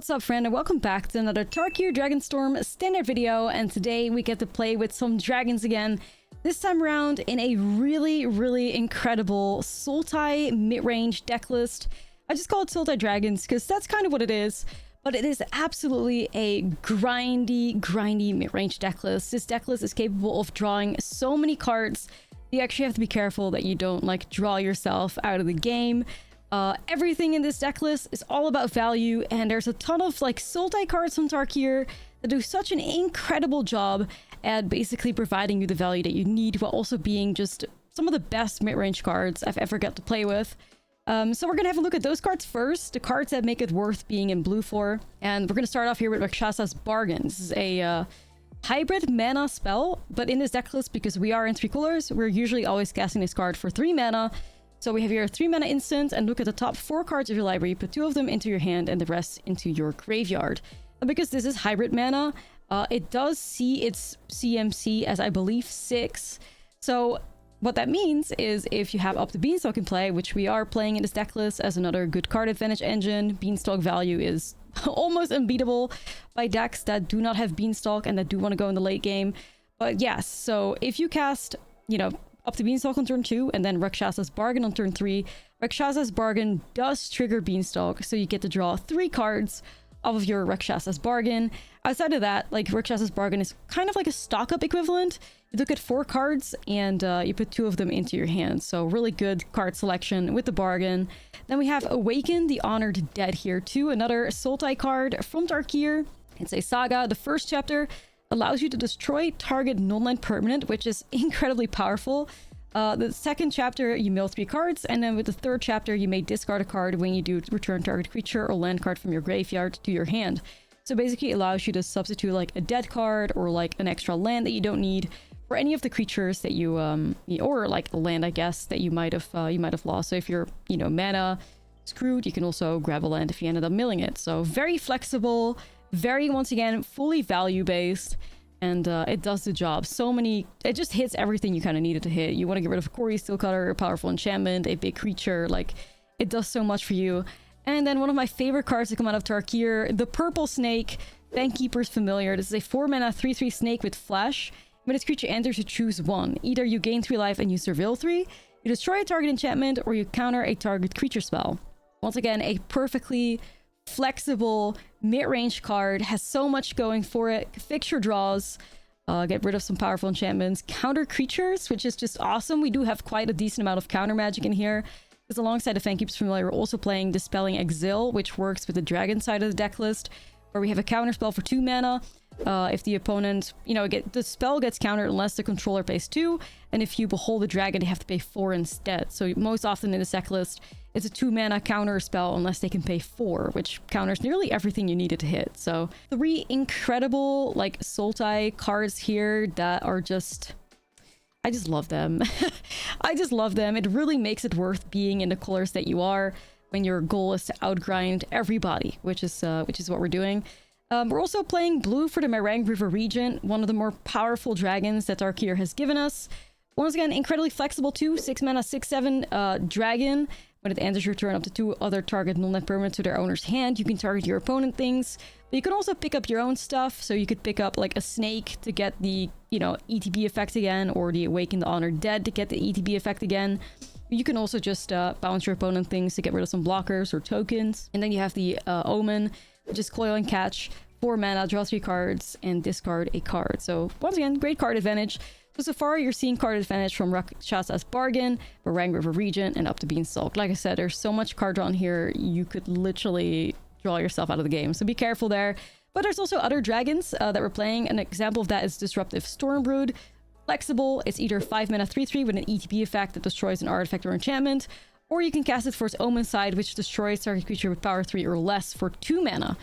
What's up, friend, and welcome back to another Tarkir Dragonstorm standard video. And today we get to play with some dragons again, this time around in a really incredible SULTAI mid-range deck list. I just call it SULTAI Dragons because that's kind of what it is, but it is absolutely a grindy mid-range deck list. This deck list is capable of drawing so many cards. You actually have to be careful that you don't like draw yourself out of the game. Everything in this deck list is all about value, and there's a ton of like SULTAI cards from Tarkir that do such an incredible job at basically providing you the value that you need while also being just some of the best mid-range cards I've ever got to play with. So we're gonna have a look at those cards first, the cards that make it worth being in blue for, and we're gonna start off here with Rakshasa's Bargain. This is a hybrid mana spell, but in this deck list, because we are in 3 colors, we're usually always casting this card for 3 mana. So we have here 3 mana instant, and look at the top 4 cards of your library, put 2 of them into your hand and the rest into your graveyard. And because this is hybrid mana, it does see its CMC as I believe 6. So what that means is if you have up to Beanstalk in play, which we are playing in this deck list as another good card advantage engine, Beanstalk value is almost unbeatable by decks that do not have Beanstalk and that do want to go in the late game. But yes, so if you cast, you know, up to Beanstalk on turn 2 and then Rakshasa's Bargain on turn 3, Rakshasa's Bargain does trigger Beanstalk, so you get to draw 3 cards off of your Rakshasa's Bargain. Outside of that, like, Rakshasa's Bargain is kind of like a stock-up equivalent. You look at 4 cards and you put 2 of them into your hand, so really good card selection with the Bargain. Then we have Awaken the Honored Dead here too, another SULTAI card from Tarkir. It's a saga. The first chapter allows you to destroy target non-land permanent, which is incredibly powerful. The second chapter, you mill 3 cards, and then with the third chapter, you may discard a card when you do return target creature or land card from your graveyard to your hand. So basically it allows you to substitute like a dead card or like an extra land that you don't need for any of the creatures that you or like a land, I guess, that you might have lost. So if you're, you know, mana screwed, you can also grab a land if you ended up milling it. So very flexible, very, once again, fully value based, and it does the job. It just hits everything you kind of needed to hit. You want to get rid of a Quarry Steelcutter, a powerful enchantment, a big creature, like, it does so much for you. And then one of my favorite cards to come out of Tarkir, the Purple Snake, Bankkeeper's Familiar. This is a 4 mana 3/3 snake with flash. When this creature enters, you choose 1. Either you gain 3 life and you surveil 3, you destroy a target enchantment, or you counter a target creature spell. Once again, a perfectly flexible mid-range card, has so much going for it. Fix your draws, get rid of some powerful enchantments, counter creatures, which is just awesome. We do have quite a decent amount of counter magic in here, because alongside the Bankkeeper's Familiar, we're also playing Dispelling Exile, which works with the dragon side of the deck list, where we have a counter spell for 2 mana. If the opponent, you know, the spell gets countered unless the controller pays 2, and if you behold the dragon, they have to pay 4 instead. So most often in the deck list, it's a 2 mana counter spell unless they can pay 4, which counters nearly everything you needed to hit. So 3 incredible like SULTAI cards here that are just, I just love them. I just love them. It really makes it worth being in the colors that you are when your goal is to outgrind everybody, which is what we're doing. We're also playing blue for the Merang River Regent, one of the more powerful dragons that Tarkir has given us. Once again, incredibly flexible too, 6 mana 6/7 dragon. When it enters your turn, up to 2 other target non-land permanents to their owner's hand. You can target your opponent things, but you can also pick up your own stuff. So you could pick up like a snake to get the, you know, ETB effect again, or the Awaken the Honored Dead to get the ETB effect again. You can also just bounce your opponent things to get rid of some blockers or tokens. And then you have the Omen, which is Coil and Catch, 4 mana, draw 3 cards, and discard a card. So once again, great card advantage. So far you're seeing card advantage from Rakshasa's Bargain, Merang River Regent, and up to Beanstalk. Like I said, there's so much card draw on here, you could literally draw yourself out of the game. So be careful there. But there's also other dragons that we're playing. An example of that is Disruptive Stormbrood. Flexible, it's either 5 mana 3/3 with an ETB effect that destroys an artifact or enchantment, or you can cast it for its Omen side, which destroys target creature with power 3 or less for 2 mana.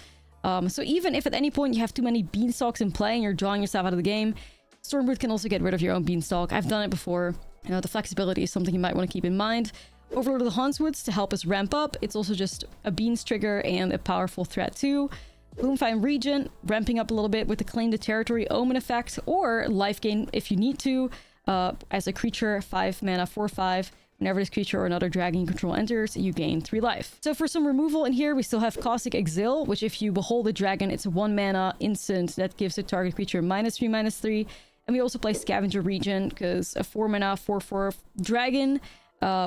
So even if at any point you have too many Beanstalks in play and you're drawing yourself out of the game, Stormbrood can also get rid of your own Beanstalk. I've done it before. You know, the flexibility is something you might want to keep in mind. Overlord of the Hauntswoods to help us ramp up. It's also just a Beans trigger and a powerful threat too. Gloomfine Regent, ramping up a little bit with the Claim the Territory Omen effect, or life gain if you need to. As a creature, 5 mana 4/5 Whenever this creature or another dragon you control enters, you gain 3 life. So for some removal in here, we still have Caustic Exile, which if you behold a dragon, it's a 1 mana instant that gives the target creature -3/-3. And we also play Scavenger Regent, because a 4 mana 4/4 dragon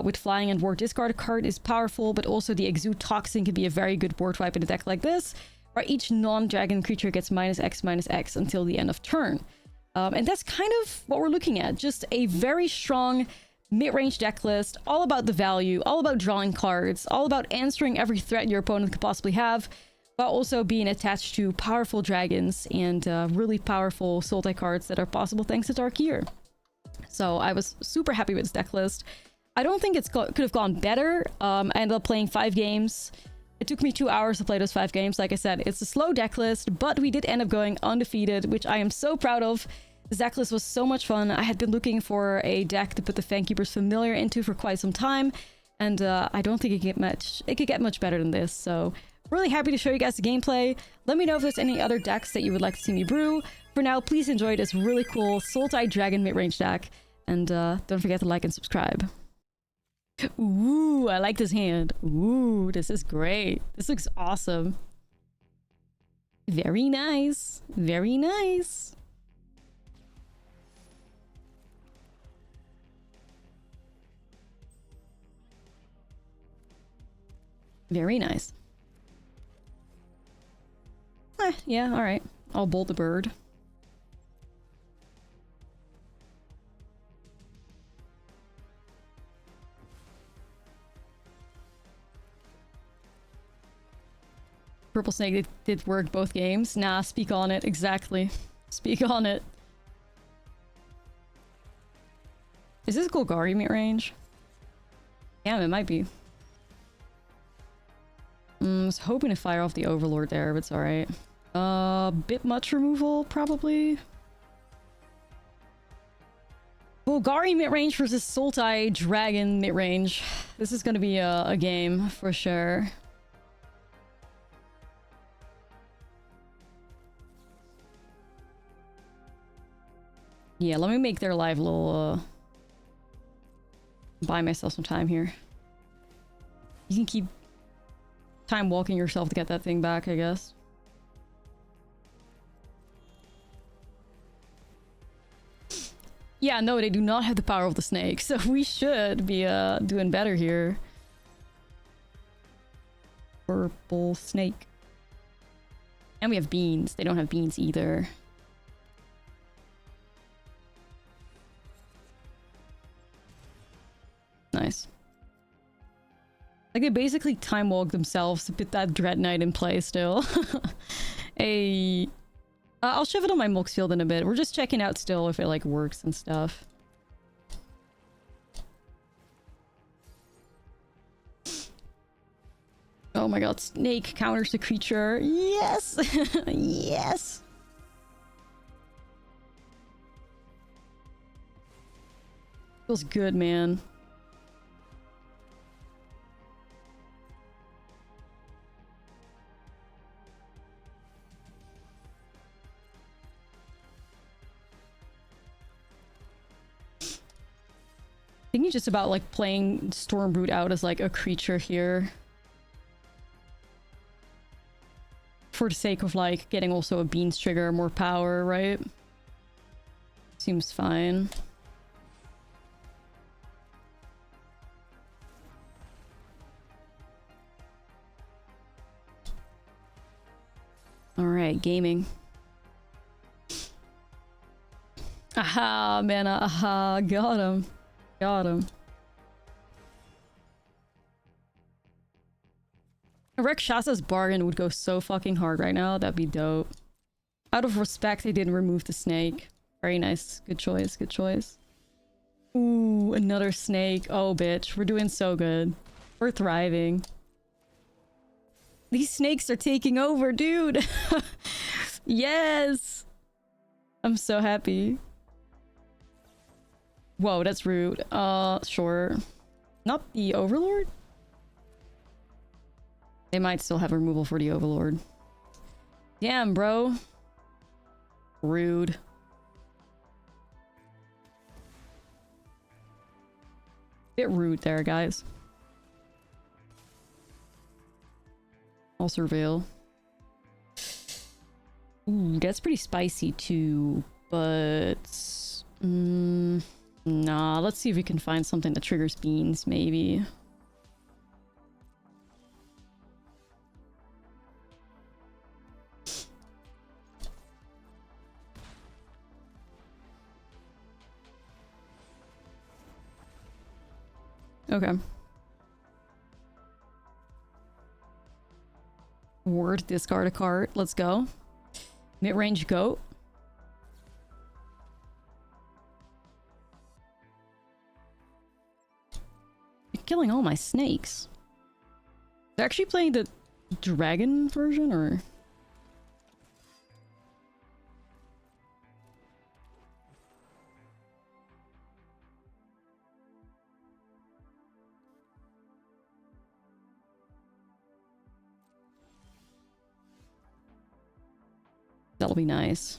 with flying and ward discard card is powerful, but also the Exude Toxin can be a very good board wipe in a deck like this, where each non-dragon creature gets -X/-X until the end of turn. And that's kind of what we're looking at. Just a very strong mid-range deck list, all about the value, all about drawing cards, all about answering every threat your opponent could possibly have, while also being attached to powerful dragons and really powerful Sultai cards that are possible thanks to Tarkir. So I was super happy with this deck list. I don't think could have gone better. I ended up playing 5 games. It took me 2 hours to play those 5 games. Like I said, it's a slow deck list, but we did end up going undefeated, which I am so proud of. This deck list was so much fun. I had been looking for a deck to put the Fankeeper's Familiar into for quite some time, and I don't think it could get much better than this. So really happy to show you guys the gameplay. Let me know if there's any other decks that you would like to see me brew. For now, please enjoy this really cool Sultai Dragon mid-range deck, and don't forget to like and subscribe. Ooh, I like this hand. Ooh, this is great. This looks awesome. Very nice. Very nice. Very nice. Yeah, alright. I'll bolt the bird. Purple Snake did work both games. Nah, speak on it. Exactly. Speak on it. Is this Golgari mid-range? Damn, it might be. I was hoping to fire off the Overlord there, but it's alright. Bit much removal, probably. Golgari mid-range versus Sultai Dragon mid-range. This is gonna be a game, for sure. Yeah, let me make their live a little, buy myself some time here. You can keep time walking yourself to get that thing back, I guess. Yeah, no, they do not have the power of the snake, so we should be doing better here. Purple snake. And we have beans. They don't have beans either. Nice. Like, they basically time walk themselves to put that Dread Knight in play still. I'll shove it on my Mox field in a bit. We're just checking out still if it, like, works and stuff. Oh my god, Snake counters the creature. Yes! Yes! Feels good, man. Thinking just about like playing Stormbrood out as like a creature here. For the sake of like getting also a Beans trigger, more power, right? Seems fine. Alright, gaming. Aha, mana, aha, got him. Got him. Rakshasa's Bargain would go so fucking hard right now. That'd be dope. Out of respect, they didn't remove the snake. Very nice. Good choice. Good choice. Ooh, another snake. Oh, bitch. We're doing so good. We're thriving. These snakes are taking over, dude. Yes. I'm so happy. Whoa, that's rude. Sure. Not the Overlord? They might still have removal for the Overlord. Damn, bro. Rude. Bit rude there, guys. I'll surveil. Ooh, that's pretty spicy too, but... nah, let's see if we can find something that triggers beans, maybe. Okay. Ward, discard a card. Let's go. Mid-range goat. You're killing all my snakes. They're actually playing the dragon version, or... That'll be nice.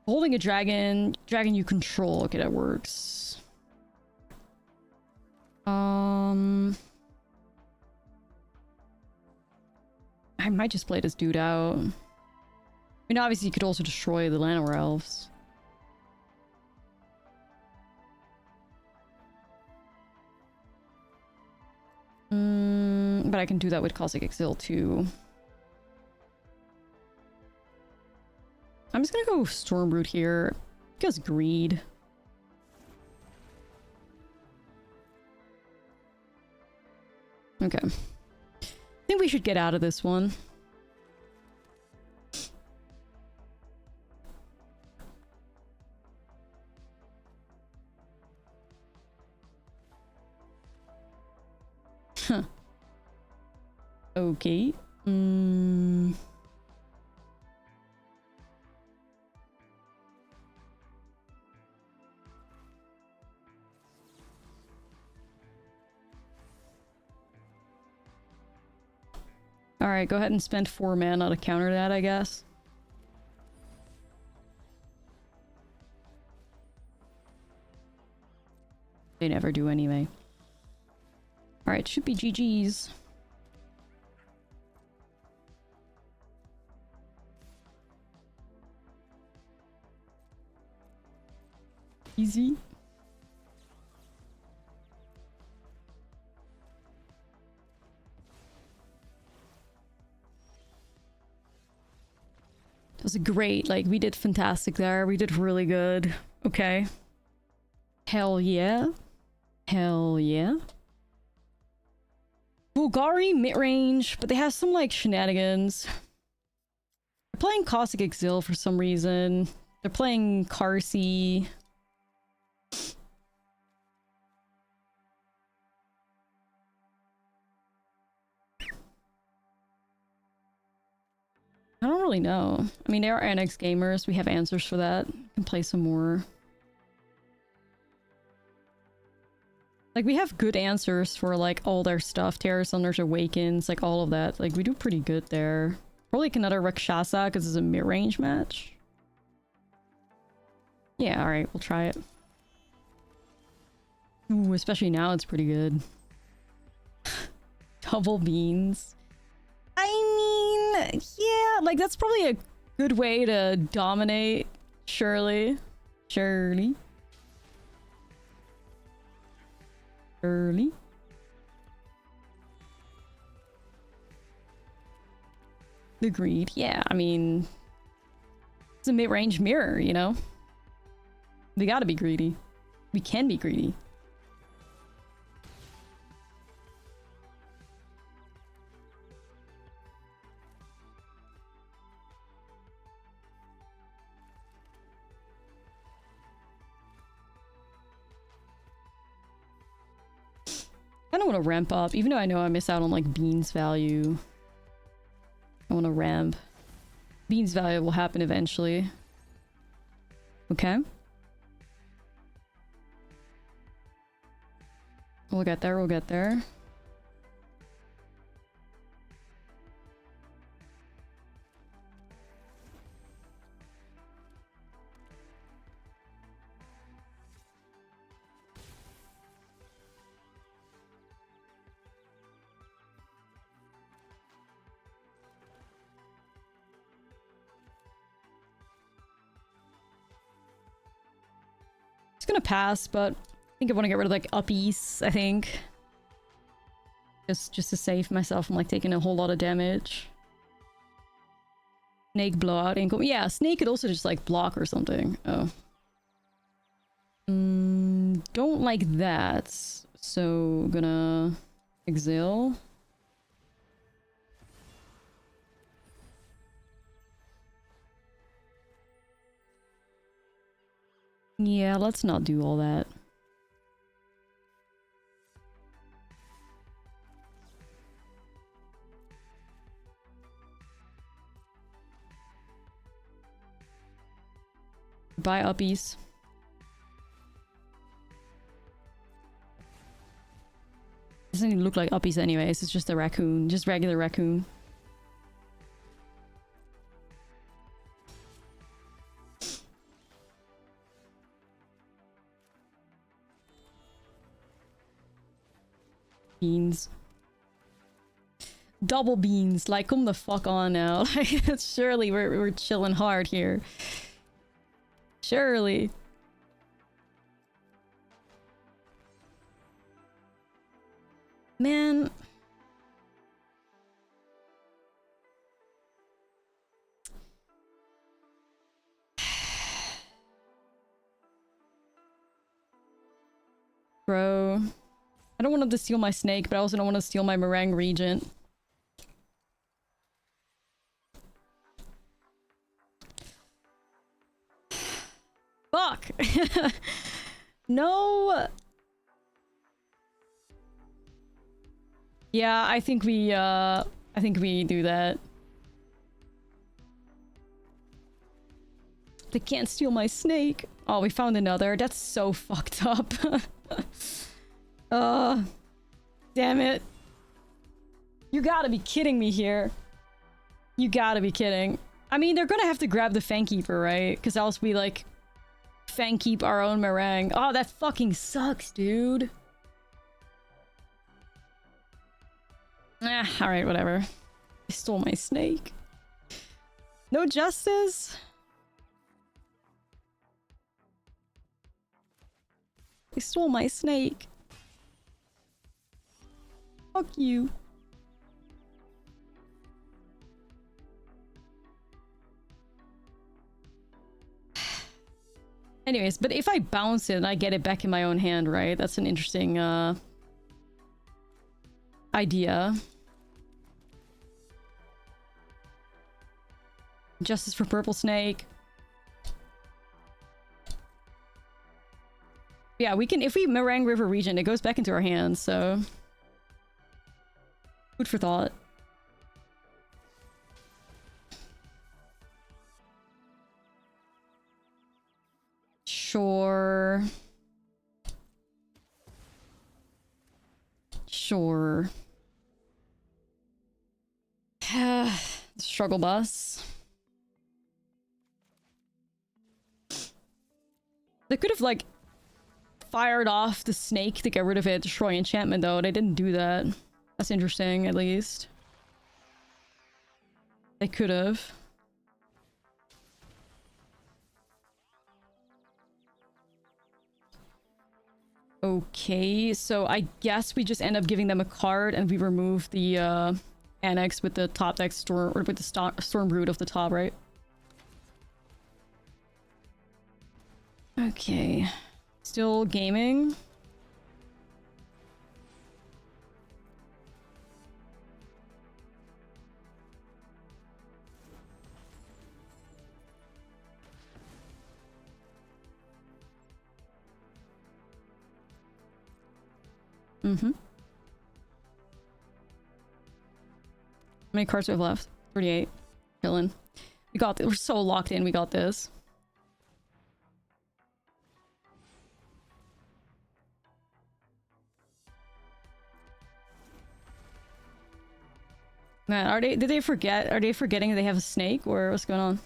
Holding a dragon you control. Okay, that works. I might just play this dude out. I mean, obviously you could also destroy the Llanowar elves. But I can do that with Cossack Exile too. I'm just gonna go Stormroot here. Because greed. Okay. I think we should get out of this one. Huh. Okay. Alright, go ahead and spend 4 mana to counter that, I guess. They never do anyway. Alright, should be GG's. Easy. That was great. Like, we did fantastic there. We did really good. Okay. Hell yeah. Hell yeah. Bulgari mid-range, but they have some, like, shenanigans. They're playing Cossack Exile for some reason. They're playing Karsi. I don't really know. I mean, they are NX gamers. We have answers for that. We can play some more. Like, we have good answers for, like, all their stuff. Terror Sunders, Awakens, like, all of that. Like, we do pretty good there. Probably like another Rakshasa, because it's a mid-range match. Yeah, alright, we'll try it. Ooh, especially now it's pretty good. Double beans. I mean, yeah, like, that's probably a good way to dominate, surely. Surely. Surely. The greed, yeah, I mean, it's a mid-range mirror, you know? We gotta be greedy. We can be greedy. I don't want to ramp up, even though I know I miss out on, like, Beans value. I want to ramp. Beans value will happen eventually. Okay. We'll get there, we'll get there. Just gonna pass, but I think I want to get rid of like uppies, I think. Just to save myself from like taking a whole lot of damage. Snake blowout income. Yeah, snake could also just like block or something. Oh. Don't like that. So gonna exile. Yeah, let's not do all that. Buy uppies. Doesn't even look like uppies anyways, it's just a raccoon. Just regular raccoon. Beans. Double beans, like come the fuck on now. Like surely we're chilling hard here. Surely. Man. Bro. I don't want them to steal my snake, but I also don't want to steal my meringue regent. Fuck! No! Yeah, I think we do that. They can't steal my snake. Oh, we found another. That's so fucked up. Damn it. You gotta be kidding me here. You gotta be kidding. I mean, they're gonna have to grab the Fangkeeper, right? Because else we, like, Fangkeep our own meringue. Oh, that fucking sucks, dude. Alright, whatever. They stole my snake. No justice? They stole my snake. Fuck you. Anyways, but if I bounce it and I get it back in my own hand, right? That's an interesting idea. Justice for Purple Snake. Yeah, we can, if we Meringue River Regent, it goes back into our hands, so... Food for thought. Sure. Sure. Struggle bus. They could have, like, fired off the snake to get rid of it, destroy enchantment, though. They didn't do that. That's interesting, at least. They could have. Okay, so I guess we just end up giving them a card and we remove the annex with the top deck storm, or with the storm brood of the top, right? Okay. Still gaming. Mm-hmm. How many cards do we have left? 38. Chillin'. We got this. We're so locked in. We got this. Man, are they? Did they forget? Are they forgetting they have a snake, or what's going on?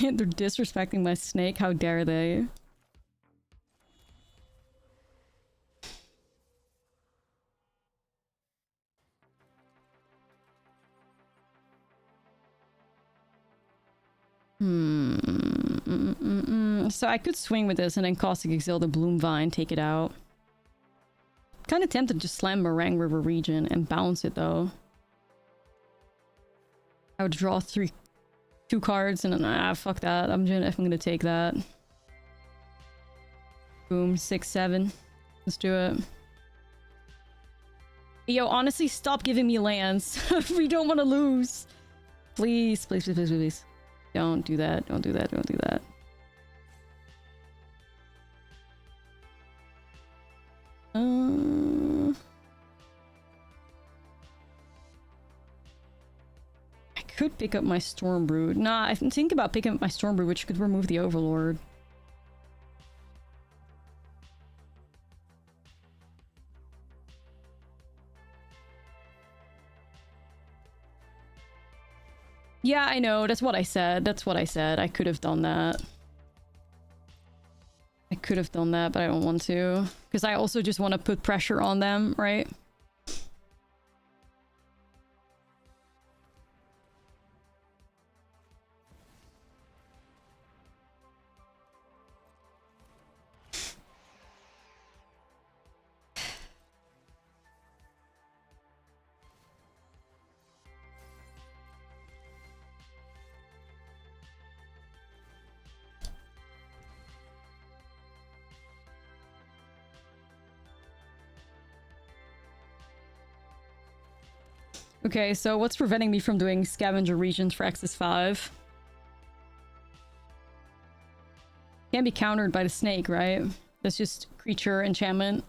They're disrespecting my snake. How dare they? So I could swing with this and then Caustic Exile the Bloom Vine, take it out. Kind of tempted to just slam Meringue River Region and bounce it though. I would draw two cards and then fuck that. I'm gonna take that. Boom, 6-7. Let's do it. Yo, honestly, stop giving me lands. We don't want to lose. Please, please, please, please, please. Don't do that. Don't do that. Don't do that. I could pick up my Stormbrood. Nah, I think about picking up my Stormbrood, which could remove the Overlord. Yeah, I know. That's what I said. That's what I said. I could have done that. I could have done that, but I don't want to. Because I also just want to put pressure on them, right? Okay, so what's preventing me from doing Scavenger Regions for Axis 5? Can't be countered by the snake, right? That's just creature enchantment.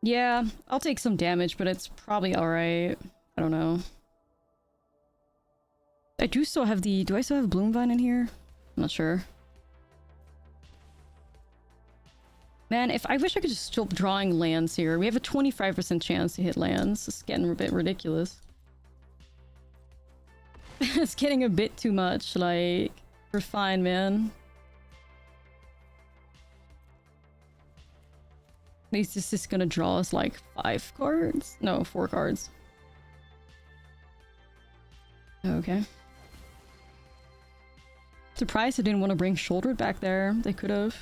Yeah, I'll take some damage, but it's probably alright. I don't know. I do still have the... Do I still have Bloom Vine in here? I'm not sure. Man, I wish I could just stop drawing lands here. We have a 25% chance to hit lands. It's getting a bit ridiculous. It's getting a bit too much. Like, we're fine, man. At least this is gonna draw us like 5 cards? No, 4 cards. Okay. Surprised I didn't want to bring Shouldered back there. They could have.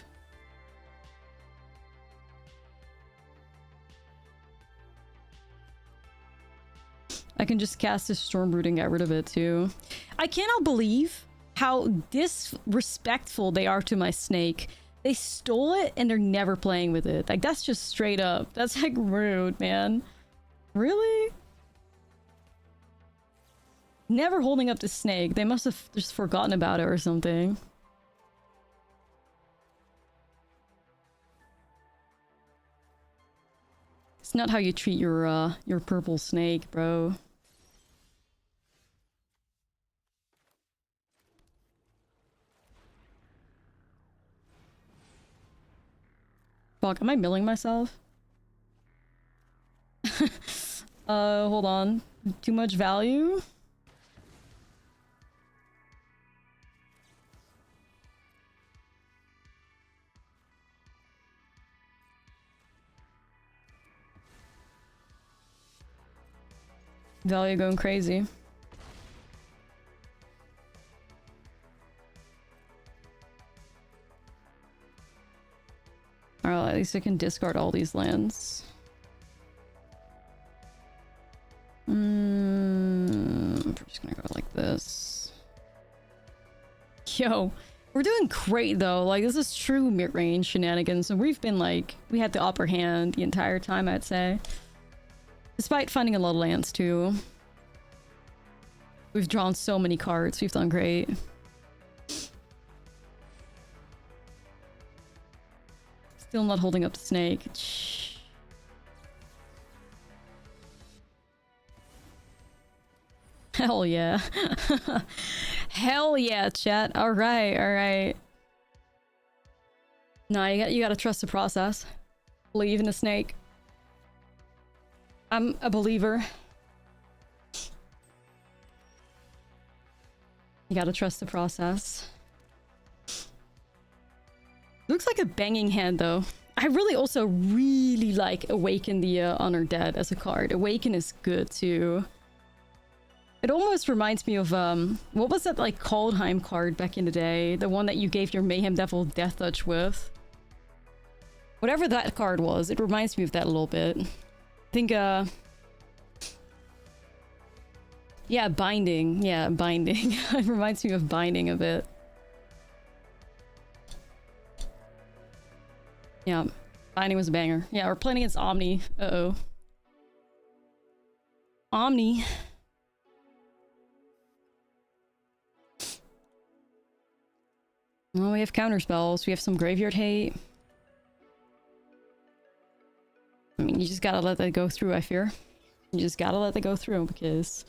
I can just cast this Stormbrood and get rid of it too. I cannot believe how disrespectful they are to my snake. They stole it and they're never playing with it. Like, that's just straight up. That's like rude, man. Really? Never holding up the snake. They must have just forgotten about it or something. It's not how you treat your purple snake, bro. Fuck, am I milling myself? Hold on. Too much value? Value going crazy. Alright, at least I can discard all these lands. I'm just gonna go like this. Yo, we're doing great though. Like, this is true mid-range shenanigans, and we've been like, we had the upper hand the entire time, I'd say. Despite finding a lot of lands too. We've drawn so many cards. We've done great. Still not holding up the snake. Hell yeah. Hell yeah, chat. Alright, alright. Nah, you gotta trust the process. Believe in the snake. I'm a believer. You gotta trust the process. Looks like a banging hand, though. I really also really like Awaken the Undead as a card. Awaken is good, too. It almost reminds me of, what was that, like, Kaldheim card back in the day? The one that you gave your Mayhem Devil Death Touch with. Whatever that card was, it reminds me of that a little bit. I think, yeah, Binding. Yeah, Binding. It reminds me of Binding a bit. Yeah, Binding was a banger. Yeah, we're playing against Omni. Uh-oh. Omni. Oh, we have counter spells. We have some graveyard hate. I mean, you just gotta let that go through, I fear. You just gotta let that go through, because...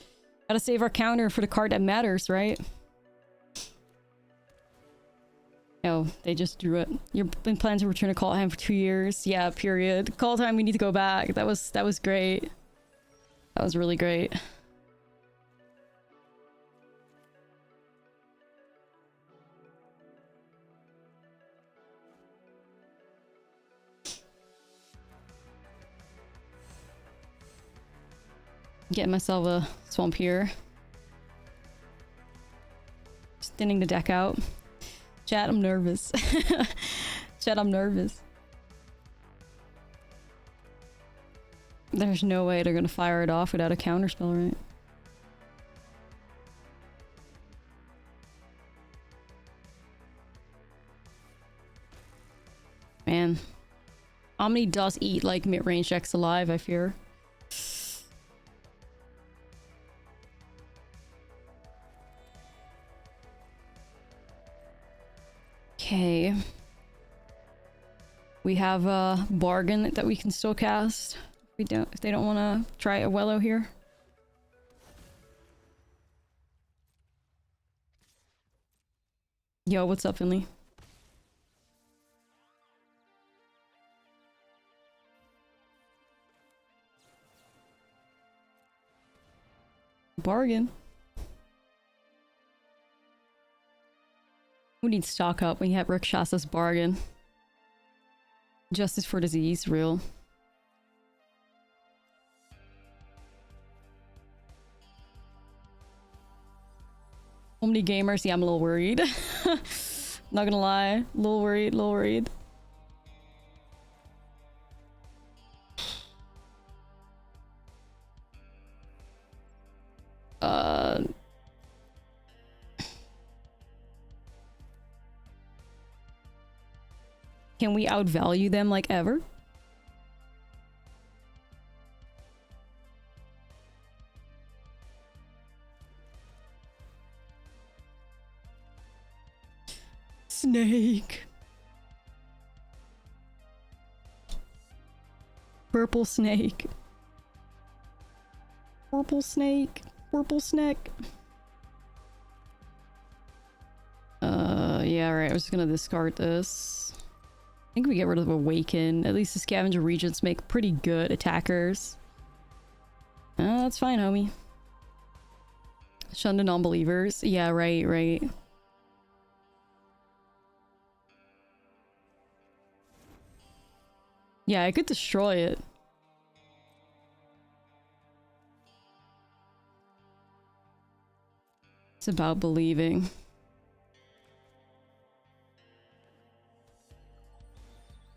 Gotta save our counter for the card that matters, right? Oh, they just drew it. You've been planning to return a Kaldheim for 2 years. Yeah, period. Kaldheim, we need to go back. That was great. That was really great. Getting myself a swamp here. Just thinning the deck out. Chat, I'm nervous. Chat, I'm nervous. There's no way they're gonna fire it off without a counterspell, right? Man. Omni does eat like mid-range decks alive, I fear. Okay. We have a bargain that we can still cast. If they don't want to try a Wello here. Yo, what's up, Finley? Bargain. Who needs stock up when you have Rakshasa's bargain? Justice for disease, real. Omni gamers, yeah, I'm a little worried. Not gonna lie, a little worried, a little worried. Can we outvalue them like ever? Snake. Purple snake. Purple snake. Purple snake. Yeah, right. I was just gonna discard this. I think we get rid of Awaken. At least the Scavenger Regents make pretty good attackers. That's fine, homie. Shun the non-believers. Yeah, right, right. Yeah, I could destroy it. It's about believing.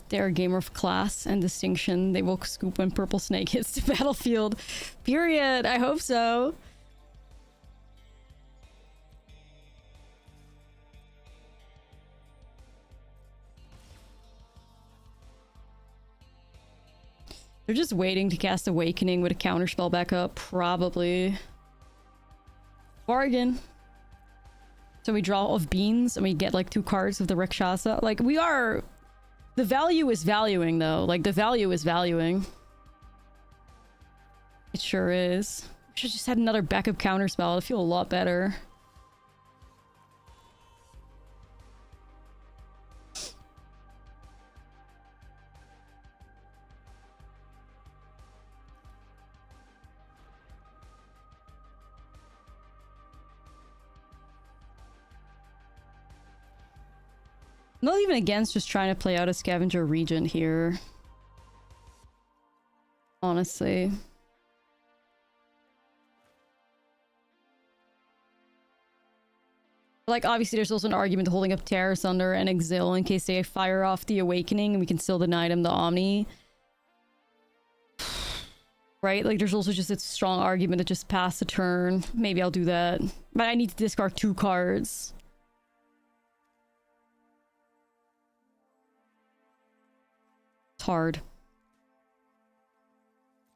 They're a gamer of class and distinction. They will scoop when Purple Snake hits the battlefield. Period. I hope so. They're just waiting to cast Awakening with a counterspell back up. Probably. Bargain. So we draw off beans and we get like 2 cards of the Rakshasa. Like we are... The value is valuing, though. Like, the value is valuing. It sure is. We should just had another backup counterspell. I feel a lot better. Not even against just trying to play out a scavenger regent here. Honestly. Like, obviously, there's also an argument to holding up Terror Sunder and Exil in case they fire off the Awakening and we can still deny them the Omni. Right? Like, there's also just a strong argument to just pass the turn. Maybe I'll do that. But I need to discard 2 cards. It's hard.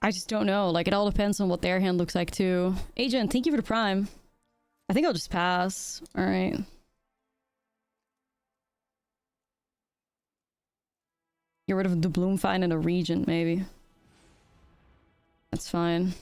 I just don't know. Like, it all depends on what their hand looks like, too. Agent, thank you for the prime. I think I'll just pass. Alright. Get rid of the Bloomfine and a Regent, maybe. That's fine.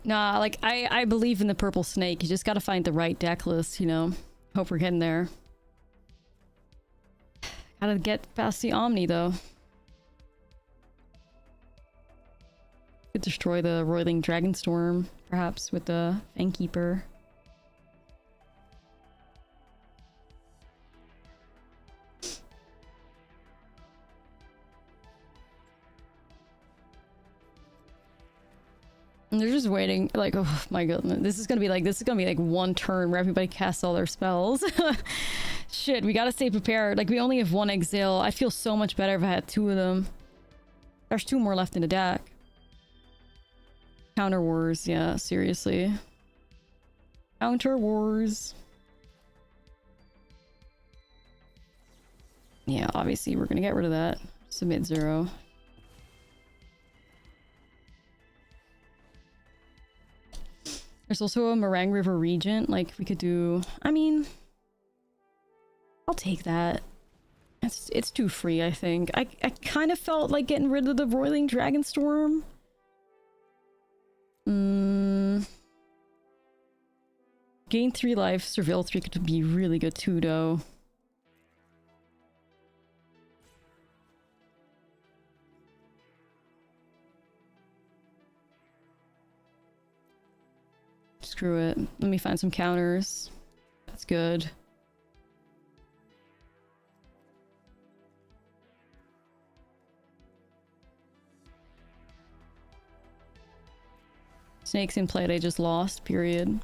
Nah, like, I believe in the purple snake. You just gotta find the right deck list, you know? Hope we're getting there. Gotta get past the Omni, though. Could destroy the Roiling Dragonstorm, perhaps, with the Fangkeeper. And they're just waiting, like, oh my goodness. This is gonna be like one turn where everybody casts all their spells. Shit, we gotta stay prepared. Like, we only have 1 Exile. I feel so much better if I had 2 of them. There's 2 more left in the deck. Counter Wars, yeah, seriously. Counter Wars. Yeah, obviously we're gonna get rid of that. Submit 0. There's also a Meringue River Regent. Like, we could do... I mean... I'll take that. It's too free, I think. I kind of felt like getting rid of the Roiling Dragonstorm. Gain 3 life. Surveil 3 could be really good too, though. Screw it. Let me find some counters. That's good. Snakes in play, they just lost, period.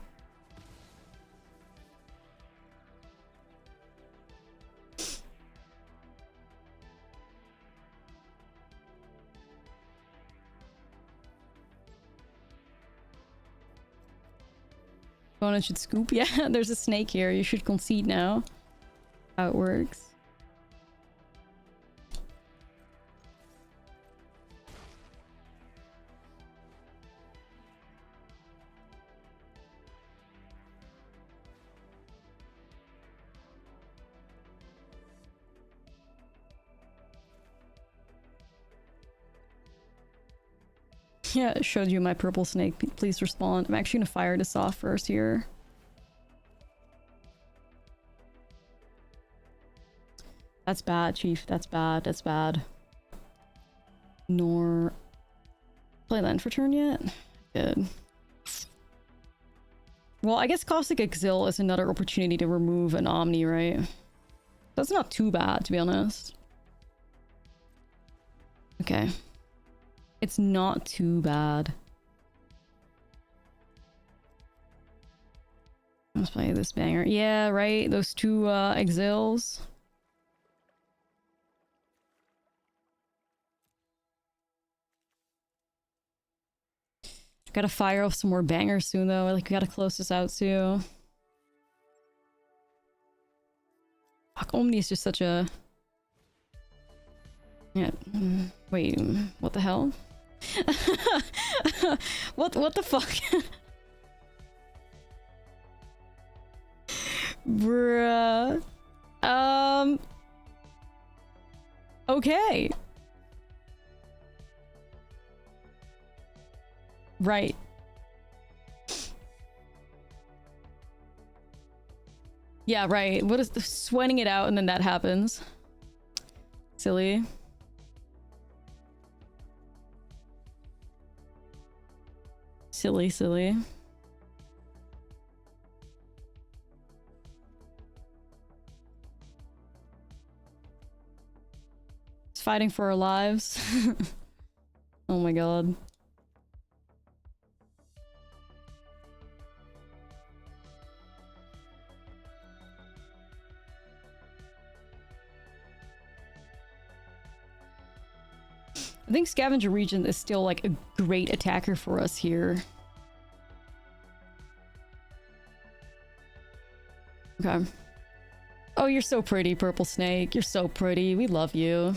Opponent should scoop. Yeah, there's a snake here. You should concede now. How it works. Yeah, it showed you my purple snake. Please respond. I'm actually gonna fire this off first here. That's bad, Chief. That's bad. That's bad. Nor... Play land for turn yet? Good. Well, I guess Caustic Exil is another opportunity to remove an Omni, right? That's not too bad, to be honest. Okay. It's not too bad. Let's play this banger. Yeah, right? Those 2 Exils. Gotta fire off some more bangers soon, though. Like, we gotta close this out, too. Fuck, Omni is just such a... Yeah. Wait, what the hell? What the fuck? Bruh. Okay. Right. Yeah, right. What is sweating it out and then that happens? Silly. Silly, silly. It's fighting for our lives. Oh my god. I think Scavenger Regent is still like a great attacker for us here. Okay. Oh, you're so pretty, Purple Snake. You're so pretty. We love you.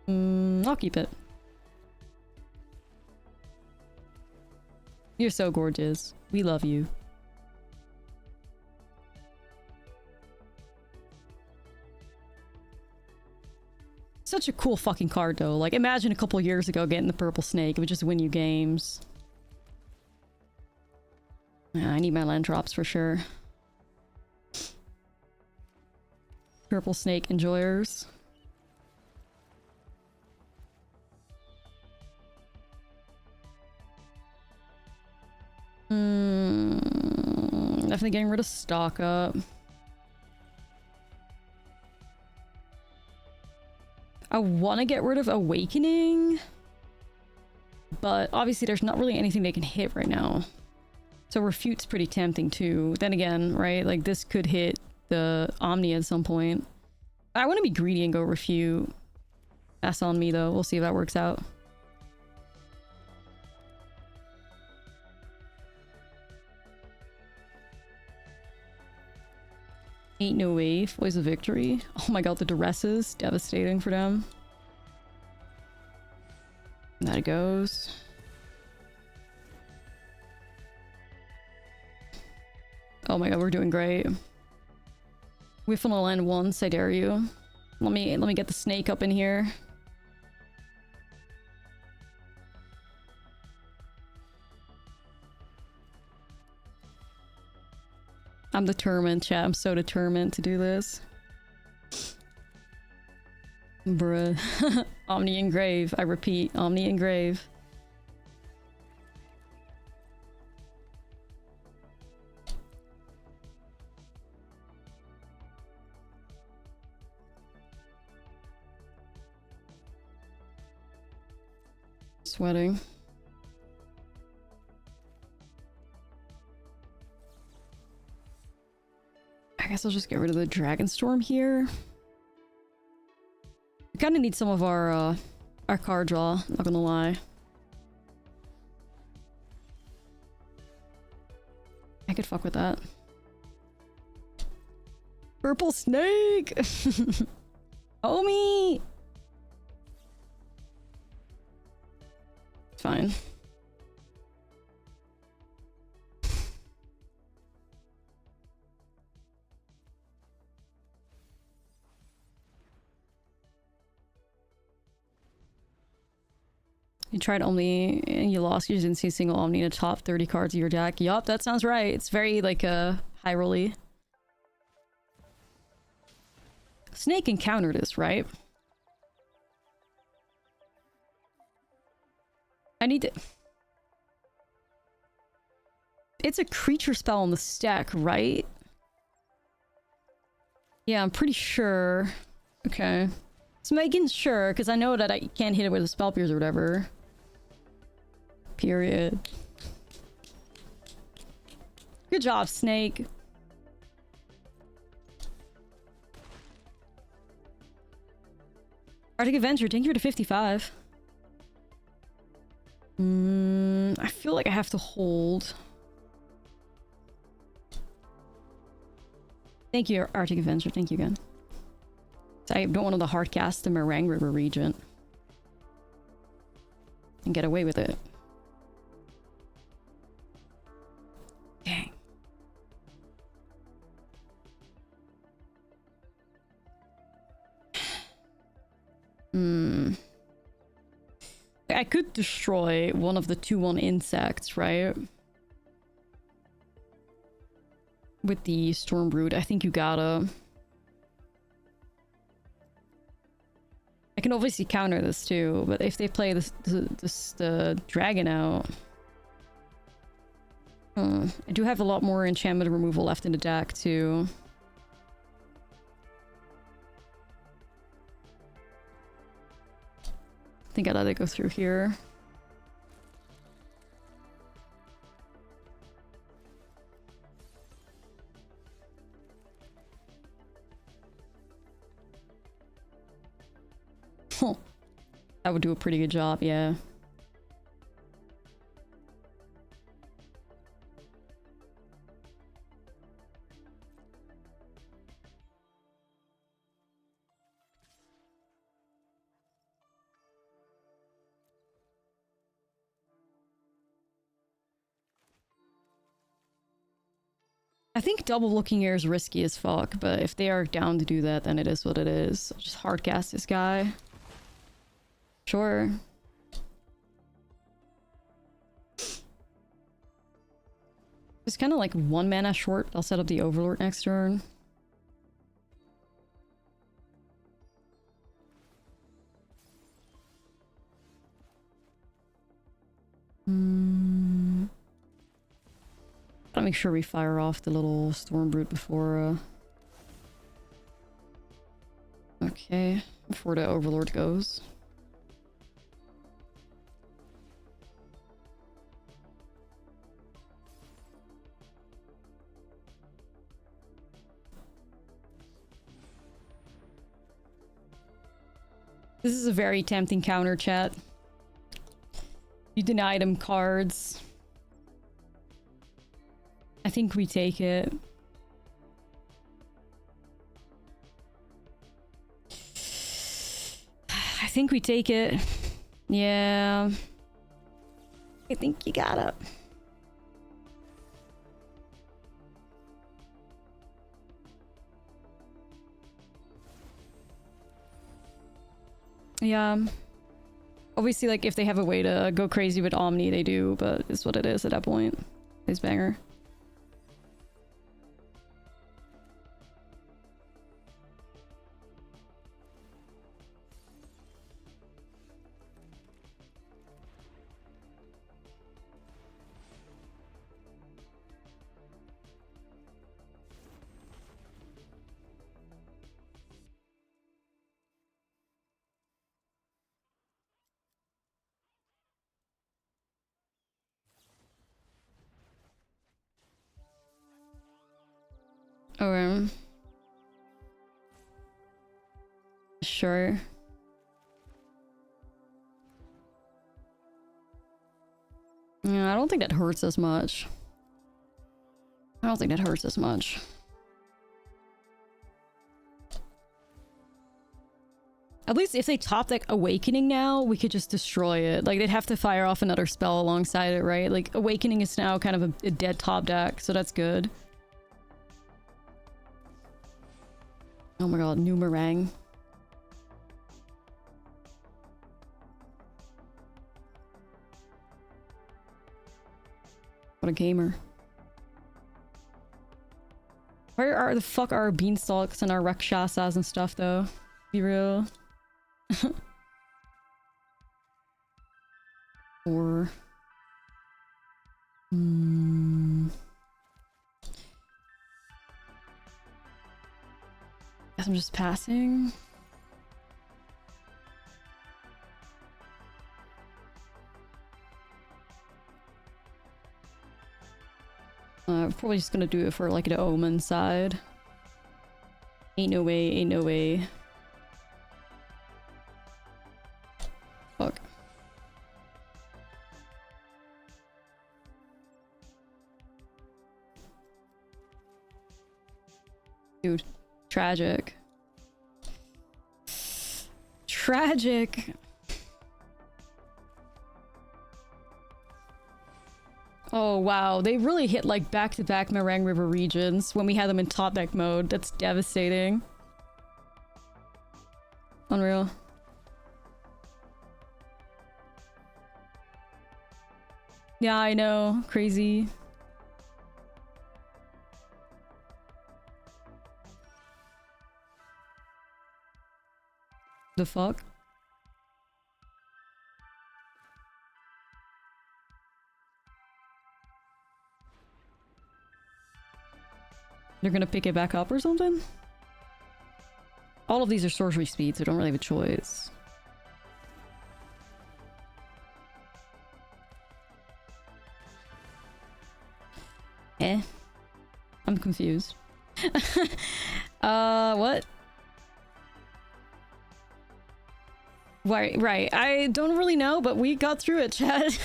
I'll keep it. You're so gorgeous. We love you. Such a cool fucking card though. Like, imagine a couple years ago getting the Purple Snake. It would just win you games. Yeah, I need my land drops for sure. Purple Snake enjoyers. Definitely getting rid of stock up. I want to get rid of Awakening, but obviously there's not really anything they can hit right now. So Refute's pretty tempting too. Then again, right, like this could hit the Omni at some point. I want to be greedy and go Refute. That's on me though. We'll see if that works out. Ain't no way. Voice of Victory. Oh my god, the duresses. Devastating for them. And that it goes. Oh my god, we're doing great. Whiff on the land once, I dare you. Let me get the snake up in here. I'm determined, chat. I'm so determined to do this. Bruh. Omni Engrave. I repeat, Omni Engrave. Sweating. I guess I'll just get rid of the Dragonstorm here. We kind of need some of our card draw, not gonna lie. I could fuck with that. Purple Snake! Homie! It's fine. You tried Omni and you lost. You didn't see a single Omni in the top 30 cards of your deck. Yup, that sounds right. It's very like high rolly. Snake can counter this, right? I need to... It's a creature spell on the stack, right? Yeah, I'm pretty sure. Okay. Just making sure, because I know that I can't hit it with a spell pierce or whatever. Period. Good job, Snake. Arctic Adventure, thank you for the 55. I feel like I have to hold. Thank you, Arctic Adventure. Thank you again. So I don't want to hard cast the Meringue River Regent. and get away with it. Dang. I could destroy one of the 2/1 insects, right? With the Stormbrood, I think you gotta. I can obviously counter this too, but if they play the dragon out... I do have a lot more enchantment removal left in the deck too. I think I let it go through here. That would do a pretty good job, yeah. I think double looking here is risky as fuck, but if they are down to do that, then it is what it is. I'll just hardcast this guy. Sure. It's kind of like 1 mana short. I'll set up the Overlord next turn. Gotta make sure we fire off the little Stormbrood before okay, before the Overlord goes. This is a very tempting counter, chat. You denied him cards. I think we take it. I think we take it. Yeah. I think you gotta. Yeah. Obviously, like, if they have a way to go crazy with Omni, they do, but it's what it is at that point. It's banger. Okay. Sure. Yeah, I don't think that hurts as much. I don't think that hurts as much. At least if they top deck Awakening now, we could just destroy it. Like, they'd have to fire off another spell alongside it, right? Like, Awakening is now kind of a dead top deck, so that's good. Oh my god, new Meringue. What a gamer. Where are the fuck our Beanstalks and our Rakshasas and stuff, though? Be real. Or... Guess I'm just passing. Probably just gonna do it for like the Omen side. Ain't no way, ain't no way. Fuck. Dude, tragic. Tragic. Oh wow, they really hit like back-to-back Meringue River regions when we had them in top deck mode. That's devastating. Unreal. Yeah, I know. Crazy. The fuck? They're gonna pick it back up or something? All of these are sorcery speed, so I don't really have a choice. I'm confused. What? Right. I don't really know, but we got through it, chat.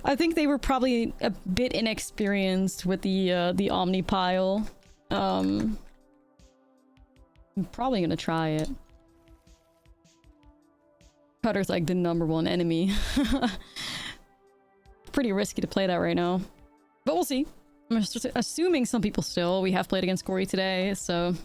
I think they were probably a bit inexperienced with the Omni pile. I'm probably gonna try it. Cutter's like the #1 enemy. Pretty risky to play that right now. But we'll see. I'm just assuming some people still. We have played against Corey today, so...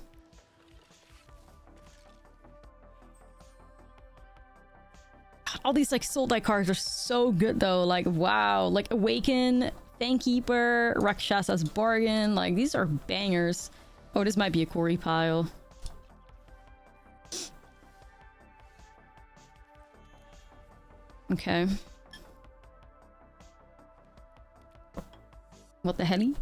All these like SULTAI cards are so good though. Like, wow. Like Awaken, Thankkeeper, Rakshasa's Bargain. Like, these are bangers. Oh, this might be a Corey pile. Okay. What the helly?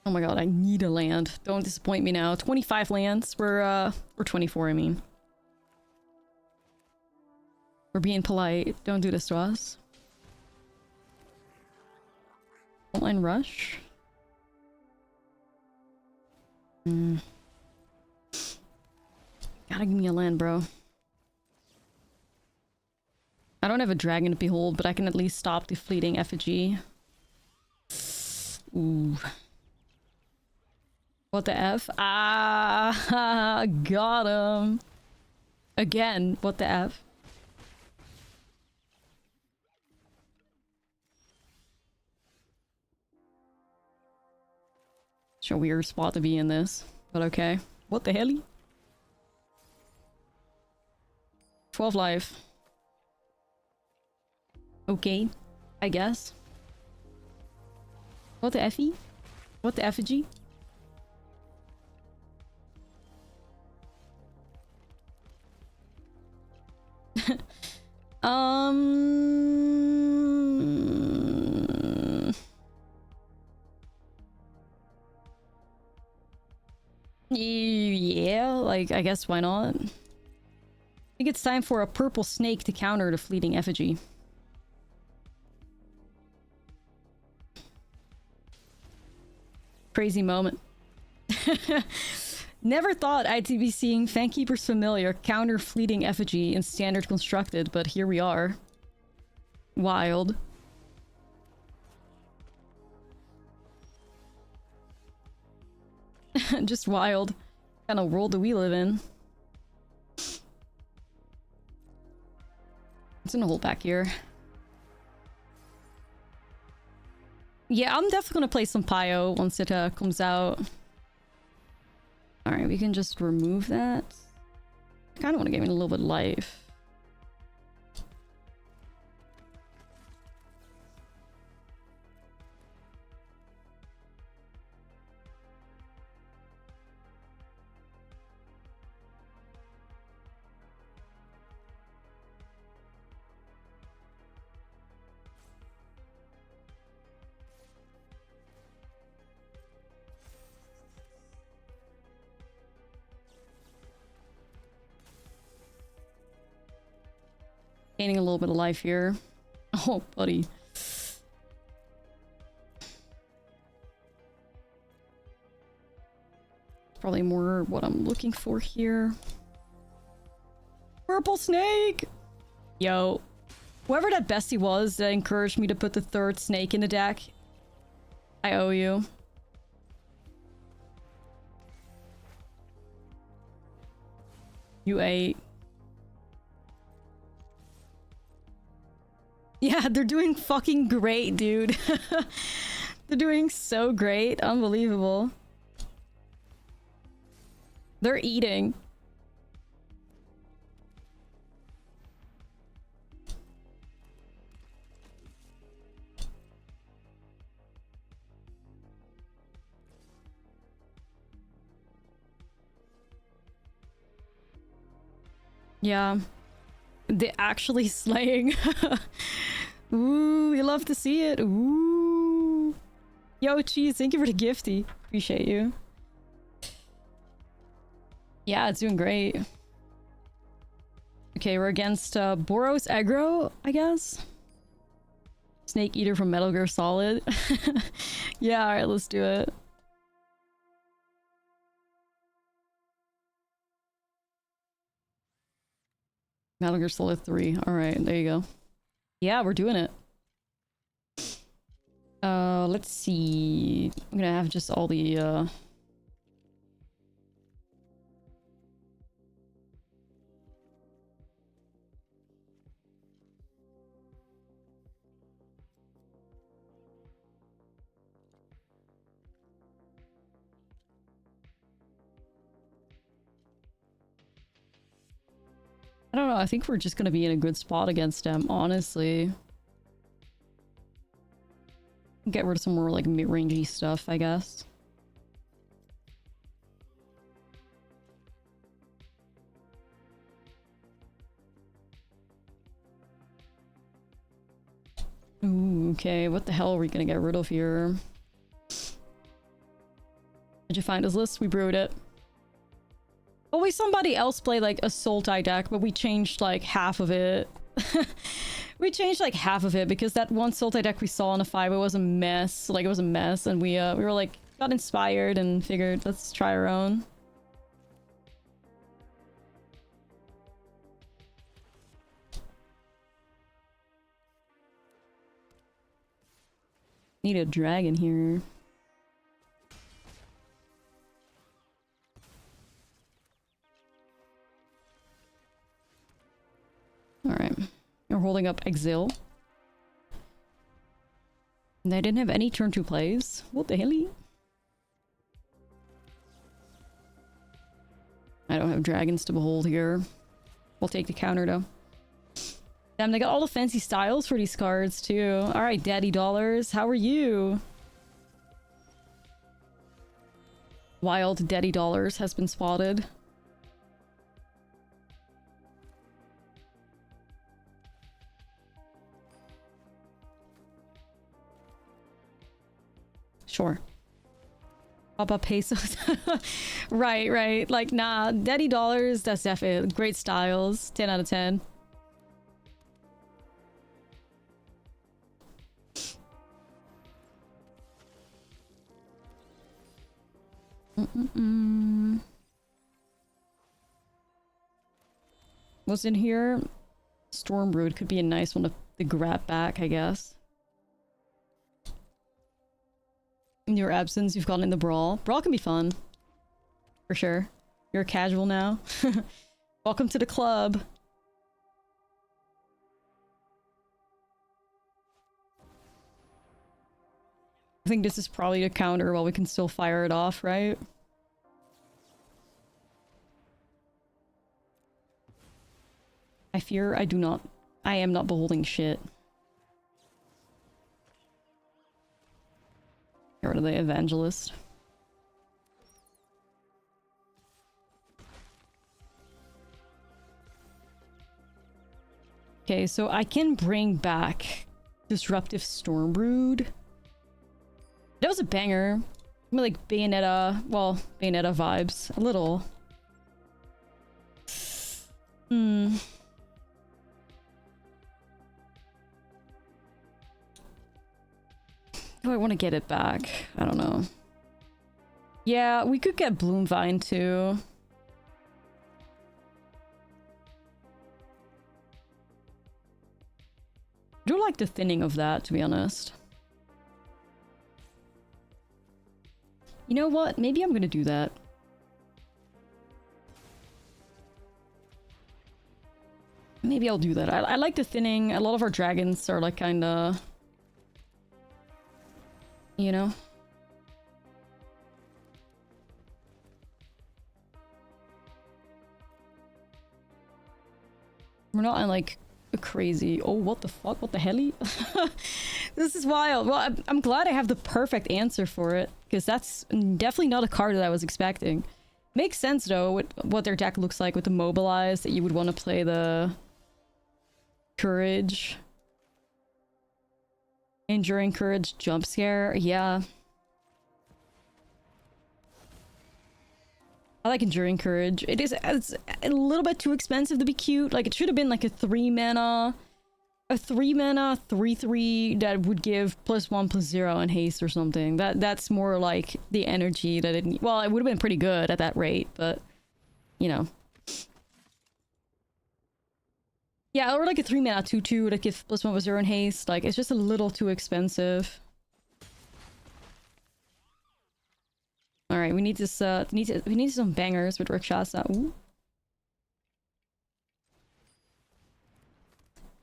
Oh my god, I need a land. Don't disappoint me now. 25 lands. We're 24, I mean. We're being polite. Don't do this to us. Frontline rush. Gotta give me a land, bro. I don't have a dragon to behold, but I can at least stop the fleeting effigy. Ooh. What the F? Ah, got him. Again, what the F? It's a weird spot to be in this, but okay. What the hell? 12 life. Okay, I guess. What the Effie? What the effigy? Yeah, like, I guess why not? I think it's time for a purple snake to counter the fleeting effigy. Crazy moment. Never thought I'd be seeing Thankkeeper's Familiar counter fleeting effigy in standard constructed, but here we are. Wild. Just wild. What kind of world do we live in? It's in a hole back here. Yeah, I'm definitely gonna play some Pio once it comes out. Alright, we can just remove that. I kind of want to give it a little bit of life. Gaining a little bit of life here. Oh, buddy. Probably more what I'm looking for here. Purple snake! Yo. Whoever that bestie was that encouraged me to put the 3rd snake in the deck, I owe you. You ate. Yeah, they're doing fucking great, dude. They're doing so great. Unbelievable. They're eating. Yeah. They're actually slaying. Ooh, we love to see it. Ooh. Yo, Cheese, thank you for the gifty. Appreciate you. Yeah, it's doing great. Okay, we're against Boros aggro, I guess. Snake Eater from Metal Gear Solid. Yeah, alright, let's do it. Metal Gear Solid 3. Alright, there you go. Yeah, we're doing it. Let's see. I'm gonna have just all the, I don't know, I think we're just gonna be in a good spot against them, honestly. Get rid of some more, like, mid-rangey stuff, I guess. Ooh, okay, what the hell are we gonna get rid of here? Did you find his list? We brewed it. Always somebody else played, like, a SULTAI deck, but we changed, like, half of it. We changed, like, half of it because that one SULTAI deck we saw on the 5 was a mess. Like, it was a mess, and we were, like, got inspired and figured, let's try our own. Need a dragon here. Alright. We're holding up Exile. And they didn't have any turn 2 plays. What the hell? I don't have dragons to behold here. We'll take the counter though. Damn, they got all the fancy styles for these cards too. Alright, Daddy Dollars, how are you? Wild Daddy Dollars has been spotted. Sure. Papa Pesos. Right, right. Like, nah, Daddy Dollars, that's definitely great styles. 10 out of 10. What's in here? Stormbrood could be a nice one to grab back, I guess. In your absence, you've gotten in the Brawl. Brawl can be fun. For sure. You're a casual now. Welcome to the club. I think this is probably a counter while we can still fire it off, right? I fear I am not beholding shit. Get rid of the Evangelist. Okay, so I can bring back Disruptive Stormbrood. That was a banger. I mean, like Bayonetta, well, Bayonetta vibes. A little. Do I want to get it back? I don't know. Yeah, we could get Bloomvine too. I do like the thinning of that, to be honest. You know what? Maybe I'm gonna do that. Maybe I'll do that. I like the thinning. A lot of our dragons are like kind of... You know? We're not in like a crazy... Oh, what the fuck? What the helly? This is wild. Well, I'm glad I have the perfect answer for it. Because that's definitely not a card that I was expecting. Makes sense though, with what their deck looks like with the mobilize, that you would want to play the... Courage. Enduring Courage, Jump Scare. Yeah. I like Enduring Courage. It's a little bit too expensive to be cute. Like, it should have been like a 3-mana... A 3-mana 3/3 that would give +1/+0 and haste or something. That's more like the energy that it... Well, it would have been pretty good at that rate, but... You know. Yeah, or like a 3-mana 2/2 that gives +1/+0 and haste. Like, it's just a little too expensive. Alright, we need this, we need some bangers with Rakshasa. Ooh.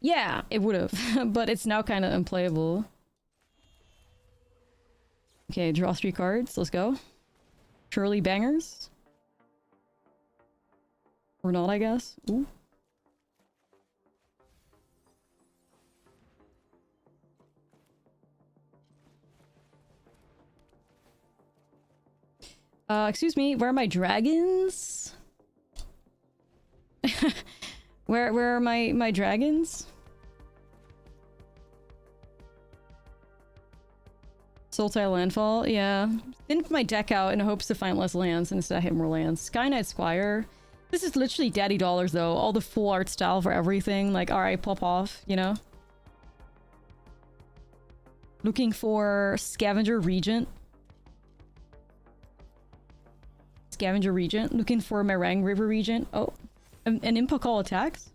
Yeah, it would have, but it's now kind of unplayable. Okay, draw 3 cards. Let's go. Surely bangers. Or not, I guess. Ooh. Excuse me, where are my dragons? Where are my dragons? Sultai landfall, yeah. Didn't put my deck out in hopes to find less lands, and instead I hit more lands. Sky Knight Squire. This is literally daddy dollars though. All the full art style for everything. Like, alright, pop off, you know? Looking for Scavenger Regent. Scavenger Regent. Looking for Meringue River Regent. Oh, an Impa Call attacks?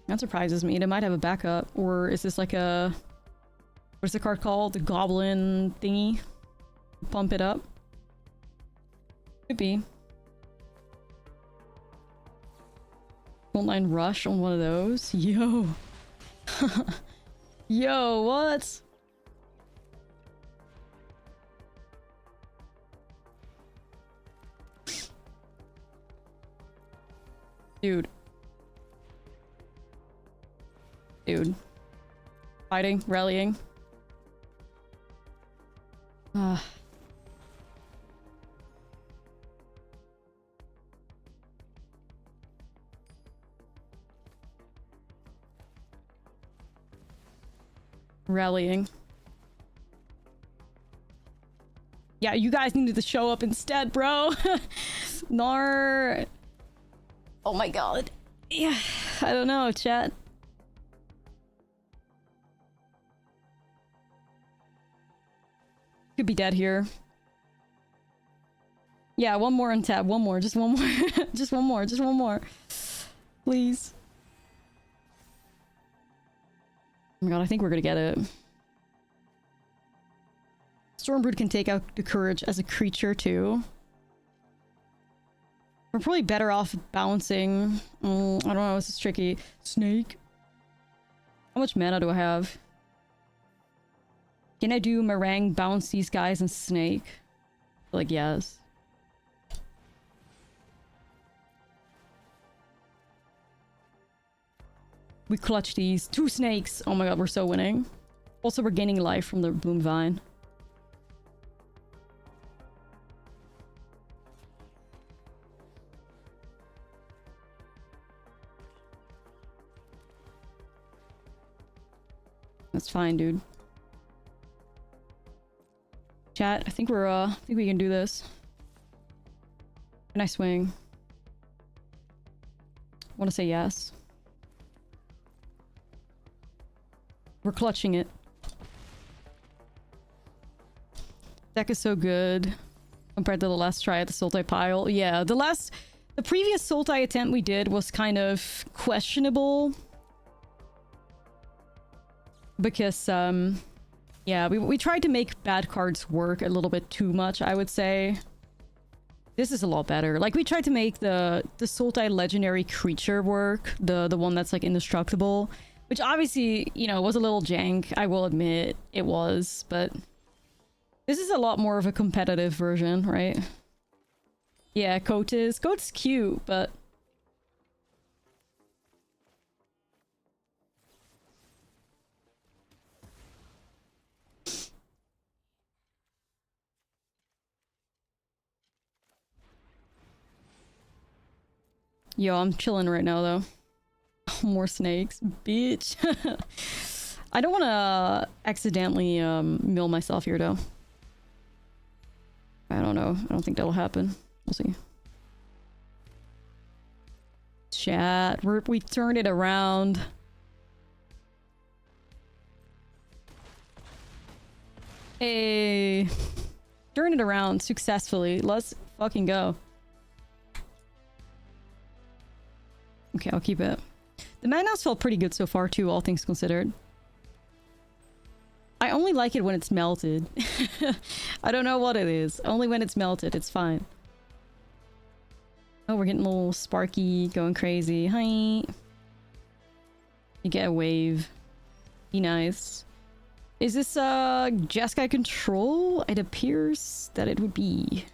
That surprises me. They might have a backup. Or is this like a... What's the card called? The Goblin thingy? Pump it up? Could be. Frontline Rush on one of those? Yo! Yo, what? Dude. Dude. Fighting, rallying. Rallying. Yeah, you guys needed to show up instead, bro. Nar. Oh my god. Yeah, I don't know, chat. Could be dead here. Yeah, one more on tab. One more. Just one more. Just one more. Just one more. Please. Oh my god, I think we're gonna get it. Stormbrood can take out the Courage as a creature too. We're probably better off bouncing. I don't know, this is tricky. Snake. How much mana do I have? Can I do Meringue, bounce these guys, and Snake? Like, yes. We clutch these. 2 snakes! Oh my god, we're so winning. Also, we're gaining life from the Bloom Vine. That's fine, dude. Chat, I think we can do this. Can I swing? I want to say yes. We're clutching it. Deck is so good compared to the last try at the Sultai pile. Yeah, the previous Sultai attempt we did was kind of questionable. Because, yeah, we tried to make bad cards work a little bit too much, I would say. This is a lot better. Like, we tried to make the SULTAI legendary creature work, the one that's like indestructible, which obviously, you know, was a little jank. I will admit it was, but this is a lot more of a competitive version, right? Yeah, Coat's cute, but yo, I'm chilling right now though. More snakes, bitch. I don't want to accidentally mill myself here though. I don't know. I don't think that'll happen. We'll see. Chat, we turned it around. Hey, turn it around successfully. Let's fucking go. Okay, I'll keep it. The Madhouse felt pretty good so far too, all things considered. I only like it when it's melted. I don't know what it is. Only when it's melted, it's fine. Oh, we're getting a little sparky, going crazy. Hi. You get a wave. Be nice. Is this Jeskai control? It appears that it would be.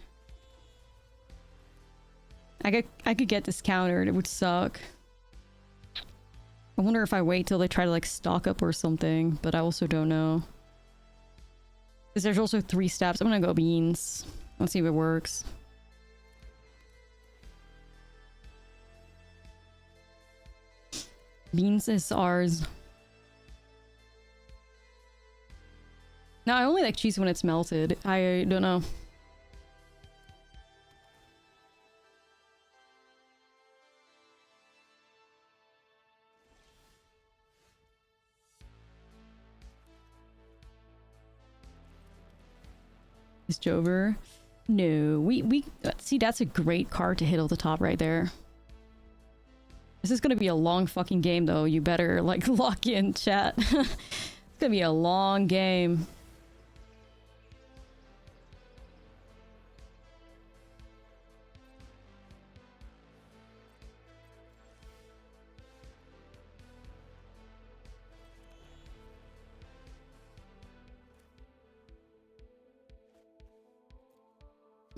I could get this countered. It would suck. I wonder if I wait till they try to like stock up or something, but I also don't know. Because there's also 3 steps. I'm gonna go beans. Let's see if it works. Beans is ours. No, I only like cheese when it's melted. I don't know. Is Jover? No, we see, that's a great card to hit on the top right there. This is gonna be a long fucking game though. You better like lock in, chat. It's gonna be a long game.